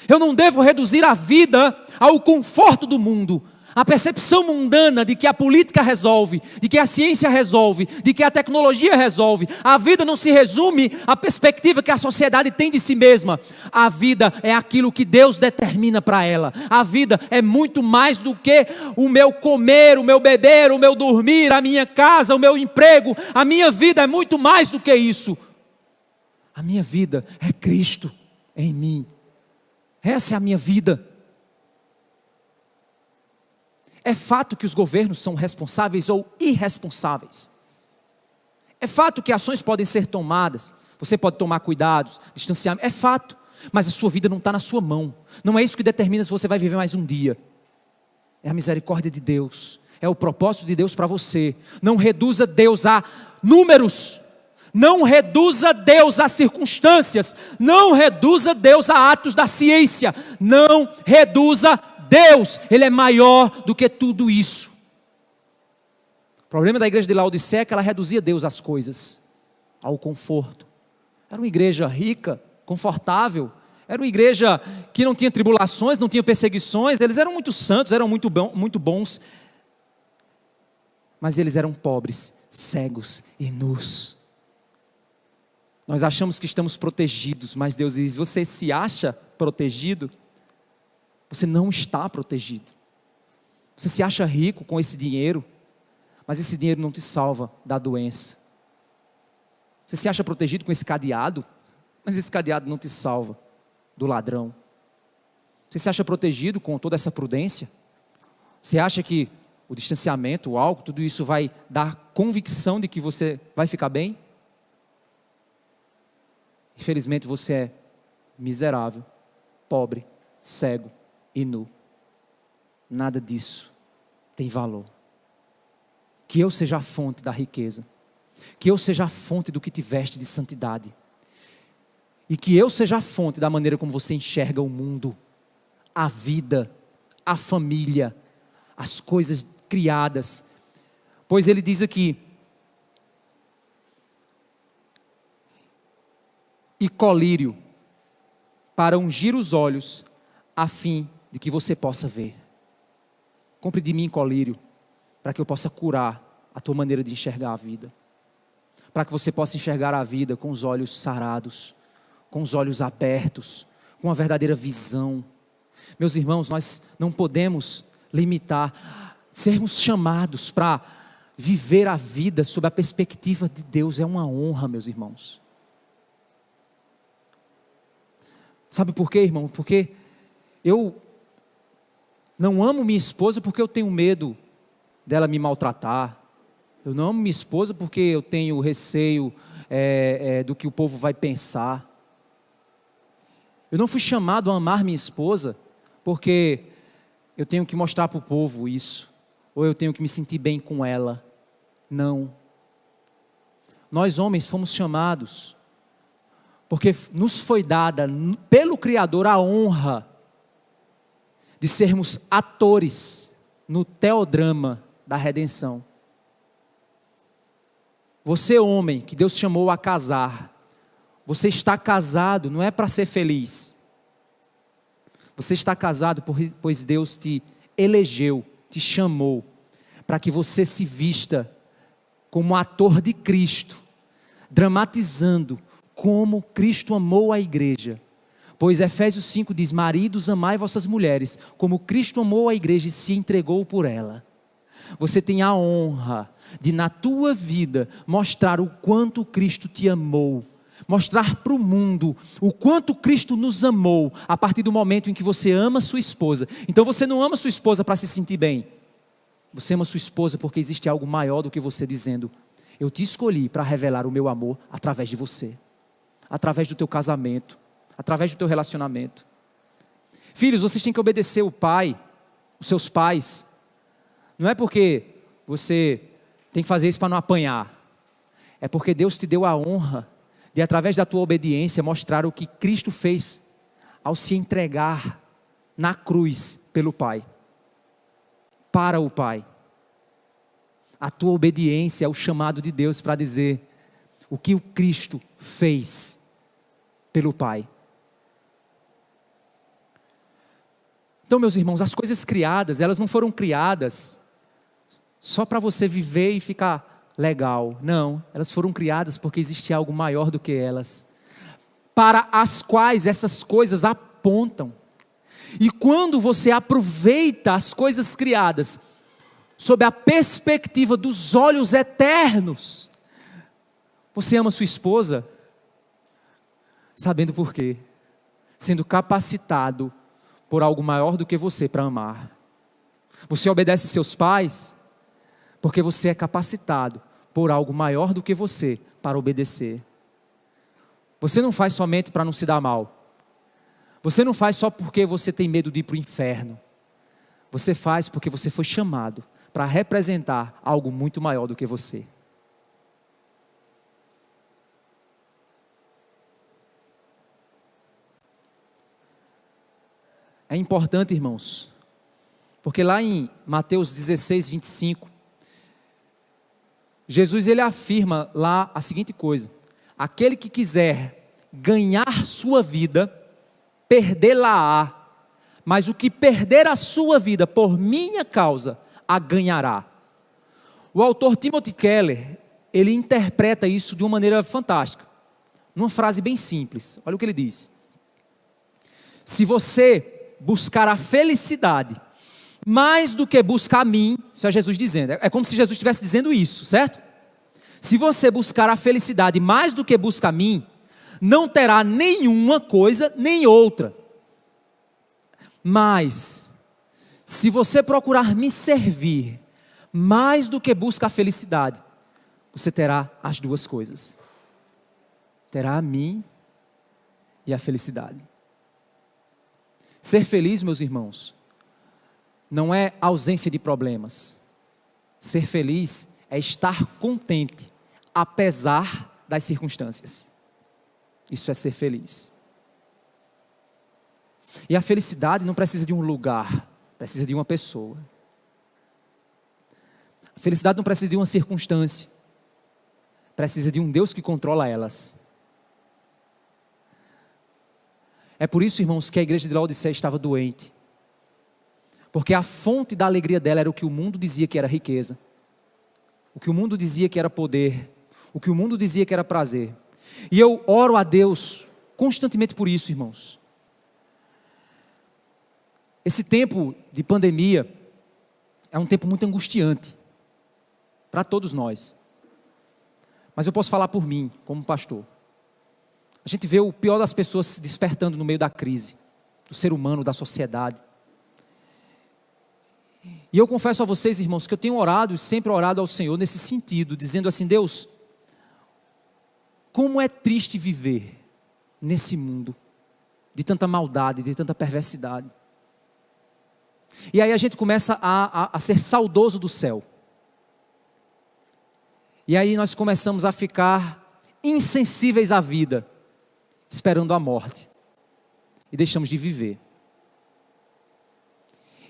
Eu não devo reduzir a vida ao conforto do mundo, a percepção mundana de que a política resolve, de que a ciência resolve, de que a tecnologia resolve. A vida não se resume à perspectiva que a sociedade tem de si mesma. A vida é aquilo que Deus determina para ela. A vida é muito mais do que o meu comer, o meu beber, o meu dormir, a minha casa, o meu emprego. A minha vida é muito mais do que isso. A minha vida é Cristo em mim. Essa é a minha vida. É fato que os governos são responsáveis ou irresponsáveis. É fato que ações podem ser tomadas. Você pode tomar cuidados, distanciamento. É fato. Mas a sua vida não está na sua mão. Não é isso que determina se você vai viver mais um dia. É a misericórdia de Deus. É o propósito de Deus para você. Não reduza Deus a números. Não reduza Deus a circunstâncias. Não reduza Deus a atos da ciência. Não reduza Deus. Ele é maior do que tudo isso. O problema da igreja de Laodiceia é que ela reduzia Deus às coisas, ao conforto. Era uma igreja rica, confortável. Era uma igreja que não tinha tribulações, não tinha perseguições. Eles eram muito santos, eram muito bons. Mas eles eram pobres, cegos e nus. Nós achamos que estamos protegidos, mas Deus diz, você se acha protegido? Você não está protegido. Você se acha rico com esse dinheiro, mas esse dinheiro não te salva da doença. Você se acha protegido com esse cadeado, mas esse cadeado não te salva do ladrão. Você se acha protegido com toda essa prudência? Você acha que o distanciamento, o álcool, tudo isso vai dar convicção de que você vai ficar bem? Infelizmente você é miserável, pobre, cego e nu. Nada disso tem valor. Que eu seja a fonte da riqueza. Que eu seja a fonte do que te veste de santidade. E que eu seja a fonte da maneira como você enxerga o mundo, a vida, a família, as coisas criadas. Pois ele diz aqui, e colírio, para ungir os olhos, a fim de que você possa ver. Compre de mim colírio, para que eu possa curar a tua maneira de enxergar a vida. Para que você possa enxergar a vida com os olhos sarados, com os olhos abertos, com uma verdadeira visão. Meus irmãos, nós não podemos limitar, sermos chamados para viver a vida sob a perspectiva de Deus. É uma honra, meus irmãos. Sabe por quê, irmão? Porque eu não amo minha esposa porque eu tenho medo dela me maltratar. Eu não amo minha esposa porque eu tenho receio do que o povo vai pensar. Eu não fui chamado a amar minha esposa porque eu tenho que mostrar para o povo isso, ou eu tenho que me sentir bem com ela. Não. Nós homens fomos chamados porque nos foi dada pelo Criador a honra de sermos atores no teodrama da redenção. Você, homem, que Deus chamou a casar, você está casado, não é para ser feliz. Você está casado pois Deus te elegeu, te chamou, para que você se vista como ator de Cristo, dramatizando como Cristo amou a igreja. Pois Efésios 5 diz: maridos, amai vossas mulheres, como Cristo amou a igreja e se entregou por ela. Você tem a honra de, na tua vida, mostrar o quanto Cristo te amou. Mostrar para o mundo o quanto Cristo nos amou, a partir do momento em que você ama sua esposa. Então você não ama sua esposa para se sentir bem. Você ama sua esposa porque existe algo maior do que você dizendo: eu te escolhi para revelar o meu amor através de você. Através do teu casamento. Através do teu relacionamento. Filhos, vocês têm que obedecer o pai, os seus pais. Não é porque você tem que fazer isso para não apanhar. É porque Deus te deu a honra de, através da tua obediência, mostrar o que Cristo fez ao se entregar na cruz pelo Pai. Para o Pai. A tua obediência é o chamado de Deus para dizer o que o Cristo fez pelo Pai. Então, meus irmãos, as coisas criadas, elas não foram criadas só para você viver e ficar legal. Não, elas foram criadas porque existe algo maior do que elas, para as quais essas coisas apontam. E quando você aproveita as coisas criadas sob a perspectiva dos olhos eternos, você ama sua esposa sabendo por quê, sendo capacitado por algo maior do que você para amar. Você obedece seus pais porque você é capacitado por algo maior do que você para obedecer. Você não faz somente para não se dar mal. Você não faz só porque você tem medo de ir para o inferno. Você faz porque você foi chamado para representar algo muito maior do que você. É importante, irmãos, porque lá em Mateus 16, 25, Jesus ele afirma lá a seguinte coisa: aquele que quiser ganhar sua vida, perdê-la-á, mas o que perder a sua vida por minha causa, a ganhará. O autor Timothy Keller, ele interpreta isso de uma maneira fantástica, numa frase bem simples. Olha o que ele diz: se você buscar a felicidade mais do que buscar a mim, isso é Jesus dizendo, é como se Jesus estivesse dizendo isso, certo? Se você buscar a felicidade mais do que busca a mim, não terá nenhuma coisa nem outra. Mas, se você procurar me servir mais do que busca a felicidade, você terá as duas coisas. Terá a mim e a felicidade. Ser feliz, meus irmãos, não é ausência de problemas. Ser feliz é estar contente, apesar das circunstâncias. Isso é ser feliz. E a felicidade não precisa de um lugar, precisa de uma pessoa. A felicidade não precisa de uma circunstância, precisa de um Deus que controla elas. É por isso, irmãos, que a igreja de Laodiceia estava doente. Porque a fonte da alegria dela era o que o mundo dizia que era riqueza. O que o mundo dizia que era poder. O que o mundo dizia que era prazer. E eu oro a Deus constantemente por isso, irmãos. Esse tempo de pandemia é um tempo muito angustiante para todos nós. Mas eu posso falar por mim, como pastor. A gente vê o pior das pessoas se despertando no meio da crise, do ser humano, da sociedade. E eu confesso a vocês, irmãos, que eu tenho orado e sempre orado ao Senhor nesse sentido, dizendo assim: Deus, como é triste viver nesse mundo de tanta maldade, de tanta perversidade. E aí a gente começa a ser saudoso do céu. E aí nós começamos a ficar insensíveis à vida, esperando a morte, e deixamos de viver.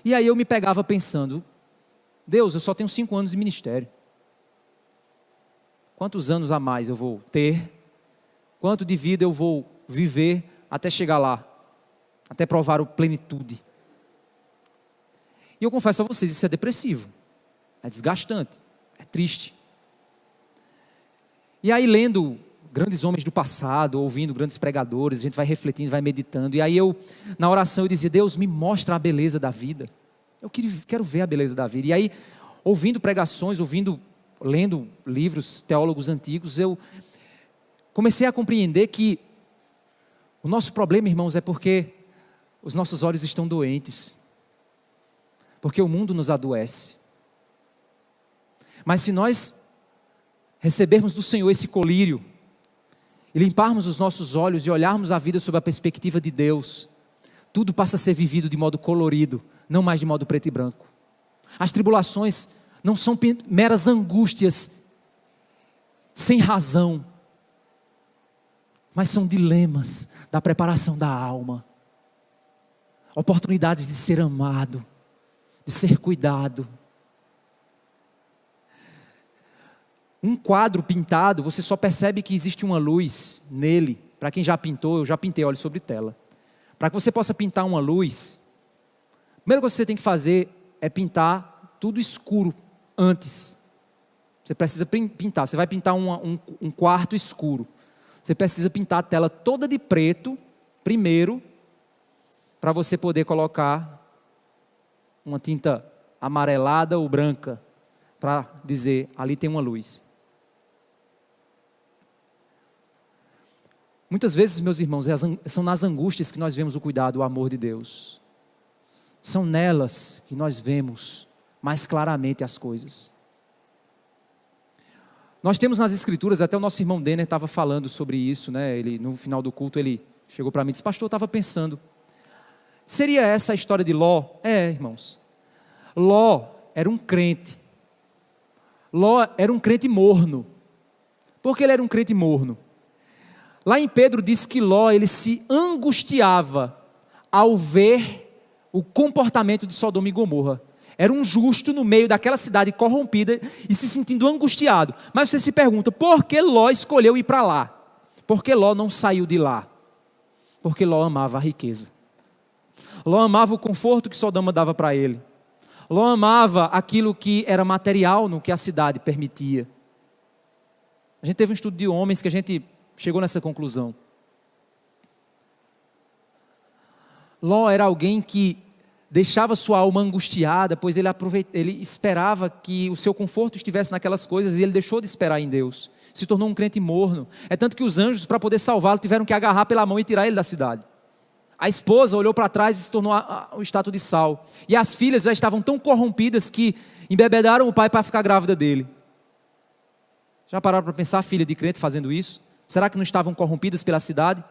E aí eu me pegava pensando: Deus, eu só tenho 5 anos de ministério. Quantos anos a mais eu vou ter? Quanto de vida eu vou viver até chegar lá? até provar a plenitude. E eu confesso a vocês, isso é depressivo, é desgastante, é triste. E aí, lendo grandes homens do passado, ouvindo grandes pregadores, a gente vai refletindo, vai meditando. E aí na oração eu dizia, Deus, me mostra a beleza da vida. Eu quero ver a beleza da vida. E aí, ouvindo pregações, lendo livros, teólogos antigos, eu comecei a compreender que o nosso problema, irmãos, é porque os nossos olhos estão doentes. Porque o mundo nos adoece. Mas se nós recebermos do Senhor esse colírio, e limparmos os nossos olhos e olharmos a vida sob a perspectiva de Deus, tudo passa a ser vivido de modo colorido, não mais de modo preto e branco. As tribulações não são meras angústias sem razão, mas são dilemas da preparação da alma, oportunidades de ser amado, de ser cuidado. Um quadro pintado, você só percebe que existe uma luz nele. Para quem já pintou, eu já pintei óleo sobre tela. Para que você possa pintar uma luz, a primeira coisa que você tem que fazer é pintar tudo escuro antes. Você precisa pintar, você vai pintar um quarto escuro. Você precisa pintar a tela toda de preto, primeiro, para você poder colocar uma tinta amarelada ou branca, para dizer, ali tem uma luz. Muitas vezes, meus irmãos, são nas angústias que nós vemos o cuidado, o amor de Deus. São nelas que nós vemos mais claramente as coisas. Nós temos nas Escrituras, até o nosso irmão Denner estava falando sobre isso, né? No final do culto, ele chegou para mim e disse, pastor, eu estava pensando, seria essa a história de Ló? Irmãos, Ló era um crente. Ló era um crente morno. Por que ele era um crente morno? Lá em Pedro diz que Ló, ele se angustiava ao ver o comportamento de Sodoma e Gomorra. Era um justo no meio daquela cidade corrompida e se sentindo angustiado. Mas você se pergunta, por que Ló escolheu ir para lá? Por que Ló não saiu de lá? Porque Ló amava a riqueza. Ló amava o conforto que Sodoma dava para ele. Ló amava aquilo que era material no que a cidade permitia. A gente teve um estudo de homens que a gente chegou nessa conclusão. Ló era alguém que deixava sua alma angustiada, pois ele esperava que o seu conforto estivesse naquelas coisas e ele deixou de esperar em Deus. Se tornou um crente morno. É tanto que os anjos, para poder salvá-lo, tiveram que agarrar pela mão e tirar ele da cidade. A esposa olhou para trás e se tornou o estátua de sal. E as filhas já estavam tão corrompidas que embebedaram o pai para ficar grávida dele. Já pararam para pensar, filha de crente fazendo isso? Será que não estavam corrompidas pela cidade?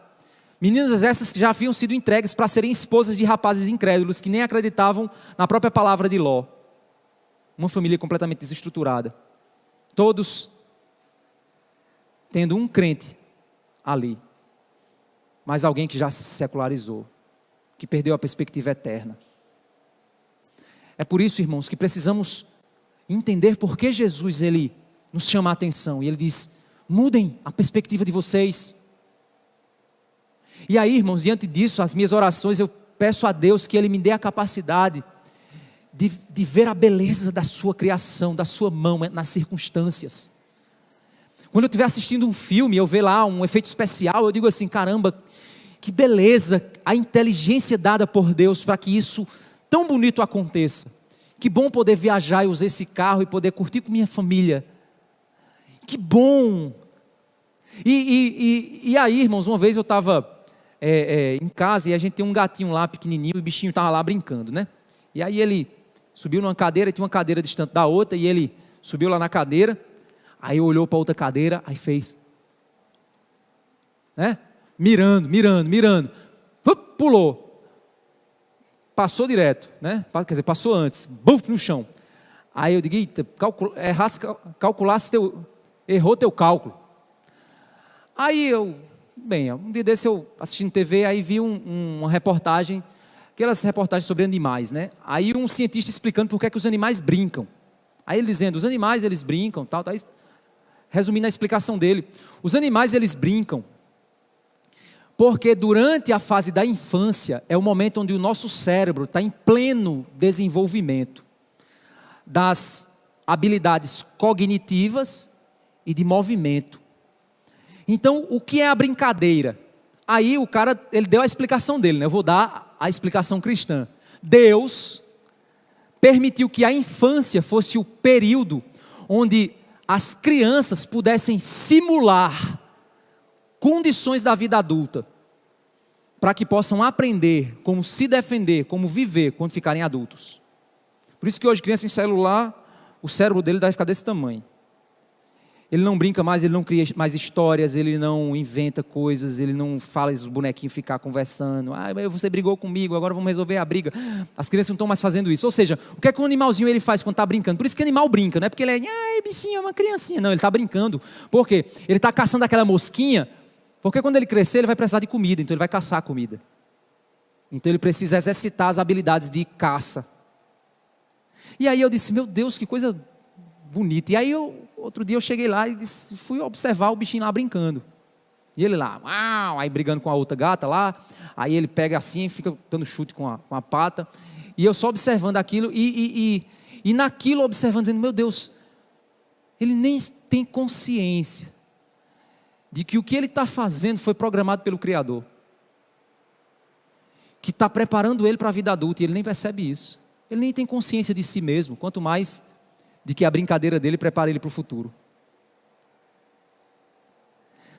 Meninas essas que já haviam sido entregues para serem esposas de rapazes incrédulos, que nem acreditavam na própria palavra de Ló. Uma família completamente desestruturada. Todos tendo um crente ali. Mas alguém que já se secularizou, que perdeu a perspectiva eterna. É por isso, irmãos, que precisamos entender por que Jesus, ele nos chama a atenção. E ele diz, mudem a perspectiva de vocês. E aí, irmãos, diante disso, as minhas orações, eu peço a Deus que Ele me dê a capacidade de ver a beleza da sua criação, da sua mão nas circunstâncias. Quando eu estiver assistindo um filme, eu ver lá um efeito especial, eu digo assim, caramba, que beleza, a inteligência dada por Deus para que isso tão bonito aconteça. Que bom poder viajar e usar esse carro e poder curtir com minha família. Que bom! E aí, irmãos, uma vez eu estava em casa e a gente tem um gatinho lá pequenininho e o bichinho estava lá brincando, né? E aí ele subiu numa cadeira, tinha uma cadeira distante da outra e ele subiu lá na cadeira, aí olhou para outra cadeira, aí fez, né? Mirando, pulou, passou direto, né? Quer dizer, passou antes, buf, no chão. Aí eu digo, eita, calculasse errou teu cálculo. Aí um dia desse eu assistindo TV, aí vi uma reportagem, aquelas reportagens sobre animais, né? Aí um cientista explicando por que os animais brincam. Aí ele dizendo, os animais eles brincam, tal. Resumindo a explicação dele, os animais eles brincam Porque durante a fase da infância é o momento onde o nosso cérebro está em pleno desenvolvimento das habilidades cognitivas e de movimento. Então, o que é a brincadeira? Aí o cara, ele deu a explicação dele, né? Eu vou dar a explicação cristã. Deus permitiu que a infância fosse o período onde as crianças pudessem simular condições da vida adulta, para que possam aprender como se defender, como viver quando ficarem adultos. Por isso que hoje criança em celular, o cérebro dele deve ficar desse tamanho. Ele não brinca mais, ele não cria mais histórias, ele não inventa coisas, ele não fala os bonequinhos ficar conversando. Você brigou comigo, agora vamos resolver a briga. As crianças não estão mais fazendo isso. Ou seja, o que é que um animalzinho ele faz quando está brincando? Por isso que animal brinca, não é porque ele é, bichinho, é uma criancinha. Não, ele está brincando. Por quê? Ele está caçando aquela mosquinha, porque quando ele crescer ele vai precisar de comida, então ele vai caçar comida. Então ele precisa exercitar as habilidades de caça. E aí eu disse, meu Deus, que coisa bonita. E aí outro dia eu cheguei lá e fui observar o bichinho lá brincando. E ele lá, aí brigando com a outra gata lá. Aí ele pega assim e fica dando chute com a pata. E eu só observando aquilo e naquilo observando, dizendo, meu Deus, ele nem tem consciência de que o que ele está fazendo foi programado pelo Criador. Que está preparando ele para a vida adulta e ele nem percebe isso. Ele nem tem consciência de si mesmo, quanto mais de que a brincadeira dele prepara ele para o futuro.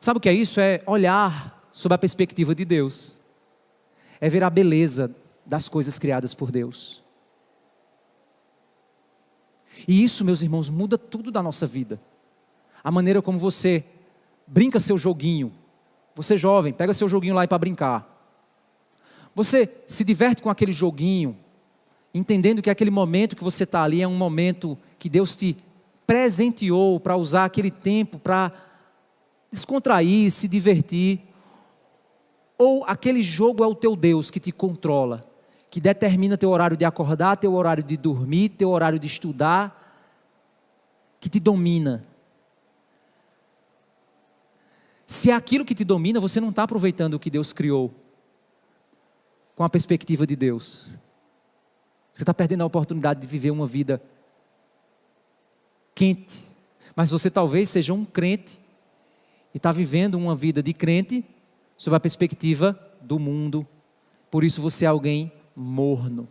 Sabe o que é isso? É olhar sob a perspectiva de Deus. É ver a beleza das coisas criadas por Deus. E isso, meus irmãos, muda tudo da nossa vida. A maneira como você brinca seu joguinho. Você jovem, pega seu joguinho lá para brincar. Você se diverte com aquele joguinho, entendendo que aquele momento que você está ali é um momento que Deus te presenteou para usar aquele tempo para descontrair, se divertir. Ou aquele jogo é o teu Deus que te controla, que determina teu horário de acordar, teu horário de dormir, teu horário de estudar, que te domina. Se é aquilo que te domina, você não está aproveitando o que Deus criou com a perspectiva de Deus. Você está perdendo a oportunidade de viver uma vida quente. Mas você talvez seja um crente e está vivendo uma vida de crente sob a perspectiva do mundo. Por isso você é alguém morno,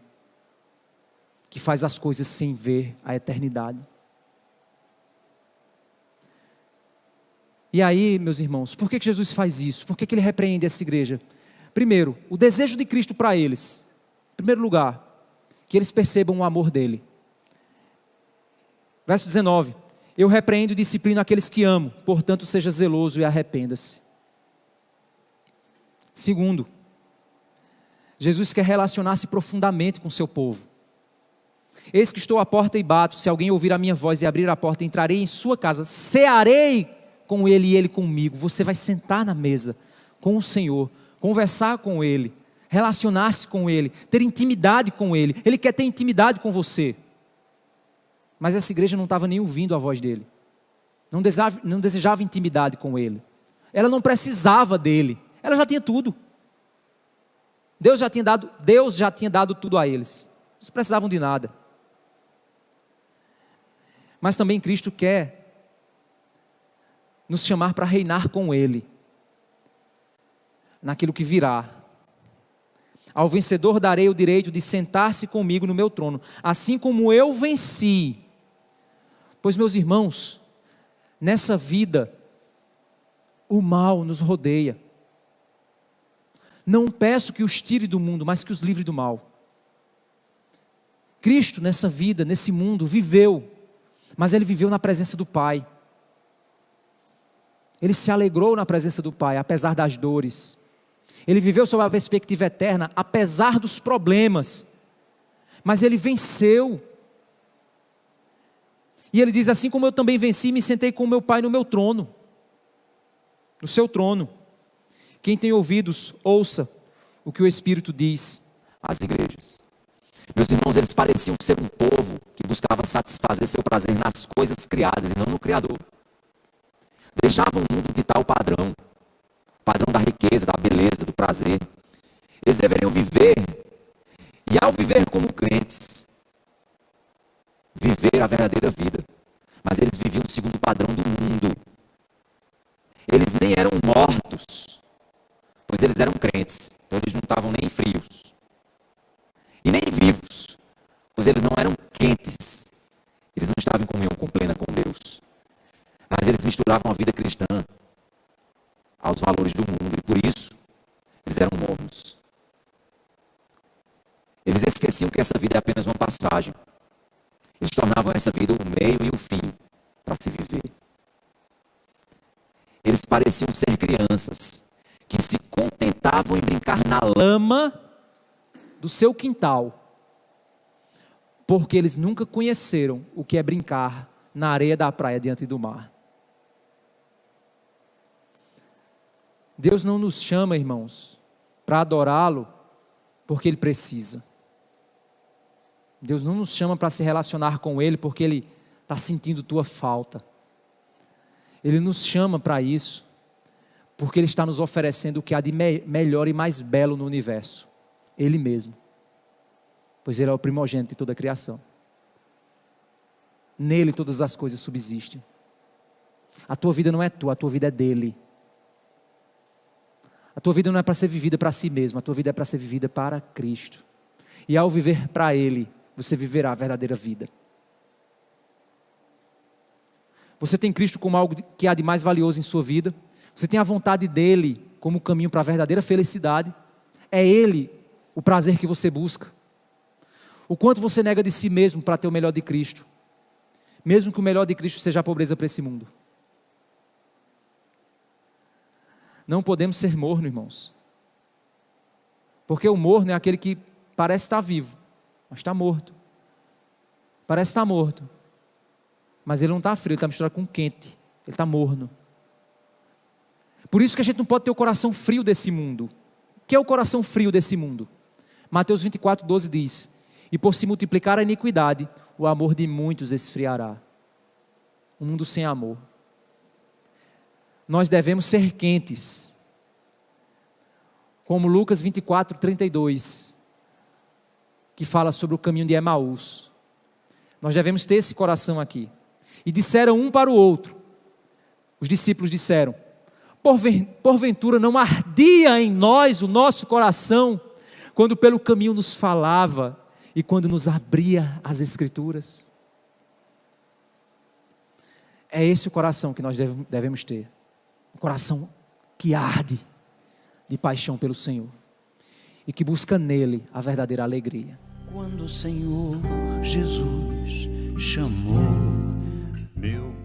que faz as coisas sem ver a eternidade. E aí, meus irmãos, por que Jesus faz isso? Por que Ele repreende essa igreja? Primeiro, o desejo de Cristo para eles. Em primeiro lugar, que eles percebam o amor dEle. Verso 19. Eu repreendo e disciplino aqueles que amo, portanto seja zeloso e arrependa-se. Segundo, Jesus quer relacionar-se profundamente com o seu povo. Eis que estou à porta e bato, se alguém ouvir a minha voz e abrir a porta, entrarei em sua casa, cearei com ele e ele comigo. Você vai sentar na mesa com o Senhor, conversar com Ele, relacionar-se com Ele, ter intimidade com Ele. Ele quer ter intimidade com você. Mas essa igreja não estava nem ouvindo a voz dEle. Não desejava intimidade com Ele. Ela não precisava dEle. Ela já tinha tudo. Deus já tinha dado tudo a eles. Eles não precisavam de nada. Mas também Cristo quer nos chamar para reinar com Ele, naquilo que virá. Ao vencedor darei o direito de sentar-se comigo no meu trono, assim como eu venci. Pois, meus irmãos, nessa vida, o mal nos rodeia. Não peço que os tire do mundo, mas que os livre do mal. Cristo, nessa vida, nesse mundo, viveu, mas Ele viveu na presença do Pai. Ele se alegrou na presença do Pai, apesar das dores. Ele viveu sob a perspectiva eterna, apesar dos problemas. Mas Ele venceu. E Ele diz, assim como eu também venci, me sentei com o meu Pai no meu trono. No seu trono. Quem tem ouvidos, ouça o que o Espírito diz às igrejas. Meus irmãos, eles pareciam ser um povo que buscava satisfazer seu prazer nas coisas criadas e não no Criador. Deixavam o mundo de tal padrão padrão da riqueza, da beleza, do prazer. Eles deveriam viver, e ao viver como crentes, viver a verdadeira vida. Mas eles viviam segundo o padrão do mundo. Eles nem eram mortos, pois eles eram crentes, então eles não estavam nem frios. E nem vivos, pois eles não eram quentes. Eles não estavam em comunhão plena com Deus. Mas eles misturavam a vida cristã aos valores do mundo, e por isso eles eram mornos. Eles esqueciam que essa vida é apenas uma passagem. Eles tornavam essa vida o meio e o fim para se viver. Eles pareciam ser crianças que se contentavam em brincar na lama do seu quintal, porque eles nunca conheceram o que é brincar na areia da praia diante do mar. Deus não nos chama, irmãos, para adorá-lo porque Ele precisa. Deus não nos chama para se relacionar com Ele porque Ele está sentindo tua falta. Ele nos chama para isso porque Ele está nos oferecendo o que há de melhor e mais belo no universo. Ele mesmo. Pois Ele é o primogênito de toda a criação. Nele todas as coisas subsistem. A tua vida não é tua, a tua vida é dele. A tua vida não é para ser vivida para si mesmo, a tua vida é para ser vivida para Cristo. E ao viver para Ele, você viverá a verdadeira vida. Você tem Cristo como algo que há de mais valioso em sua vida. Você tem a vontade dEle como caminho para a verdadeira felicidade. É Ele o prazer que você busca. O quanto você nega de si mesmo para ter o melhor de Cristo. Mesmo que o melhor de Cristo seja a pobreza para esse mundo. Não podemos ser morno, irmãos. Porque o morno é aquele que parece estar vivo, mas está morto. Parece estar morto, mas ele não está frio, ele está misturado com quente. Ele está morno. Por isso que a gente não pode ter o coração frio desse mundo. O que é o coração frio desse mundo? Mateus 24:12 diz: e por se multiplicar a iniquidade, o amor de muitos esfriará. Um mundo sem amor. Nós devemos ser quentes. Como Lucas 24:32, que fala sobre o caminho de Emaús. Nós devemos ter esse coração aqui. E disseram um para o outro, os discípulos disseram: porventura não ardia em nós o nosso coração, quando pelo caminho nos falava e quando nos abria as Escrituras? É esse o coração que nós devemos ter. Um coração que arde de paixão pelo Senhor e que busca nele a verdadeira alegria. Quando o Senhor Jesus chamou meu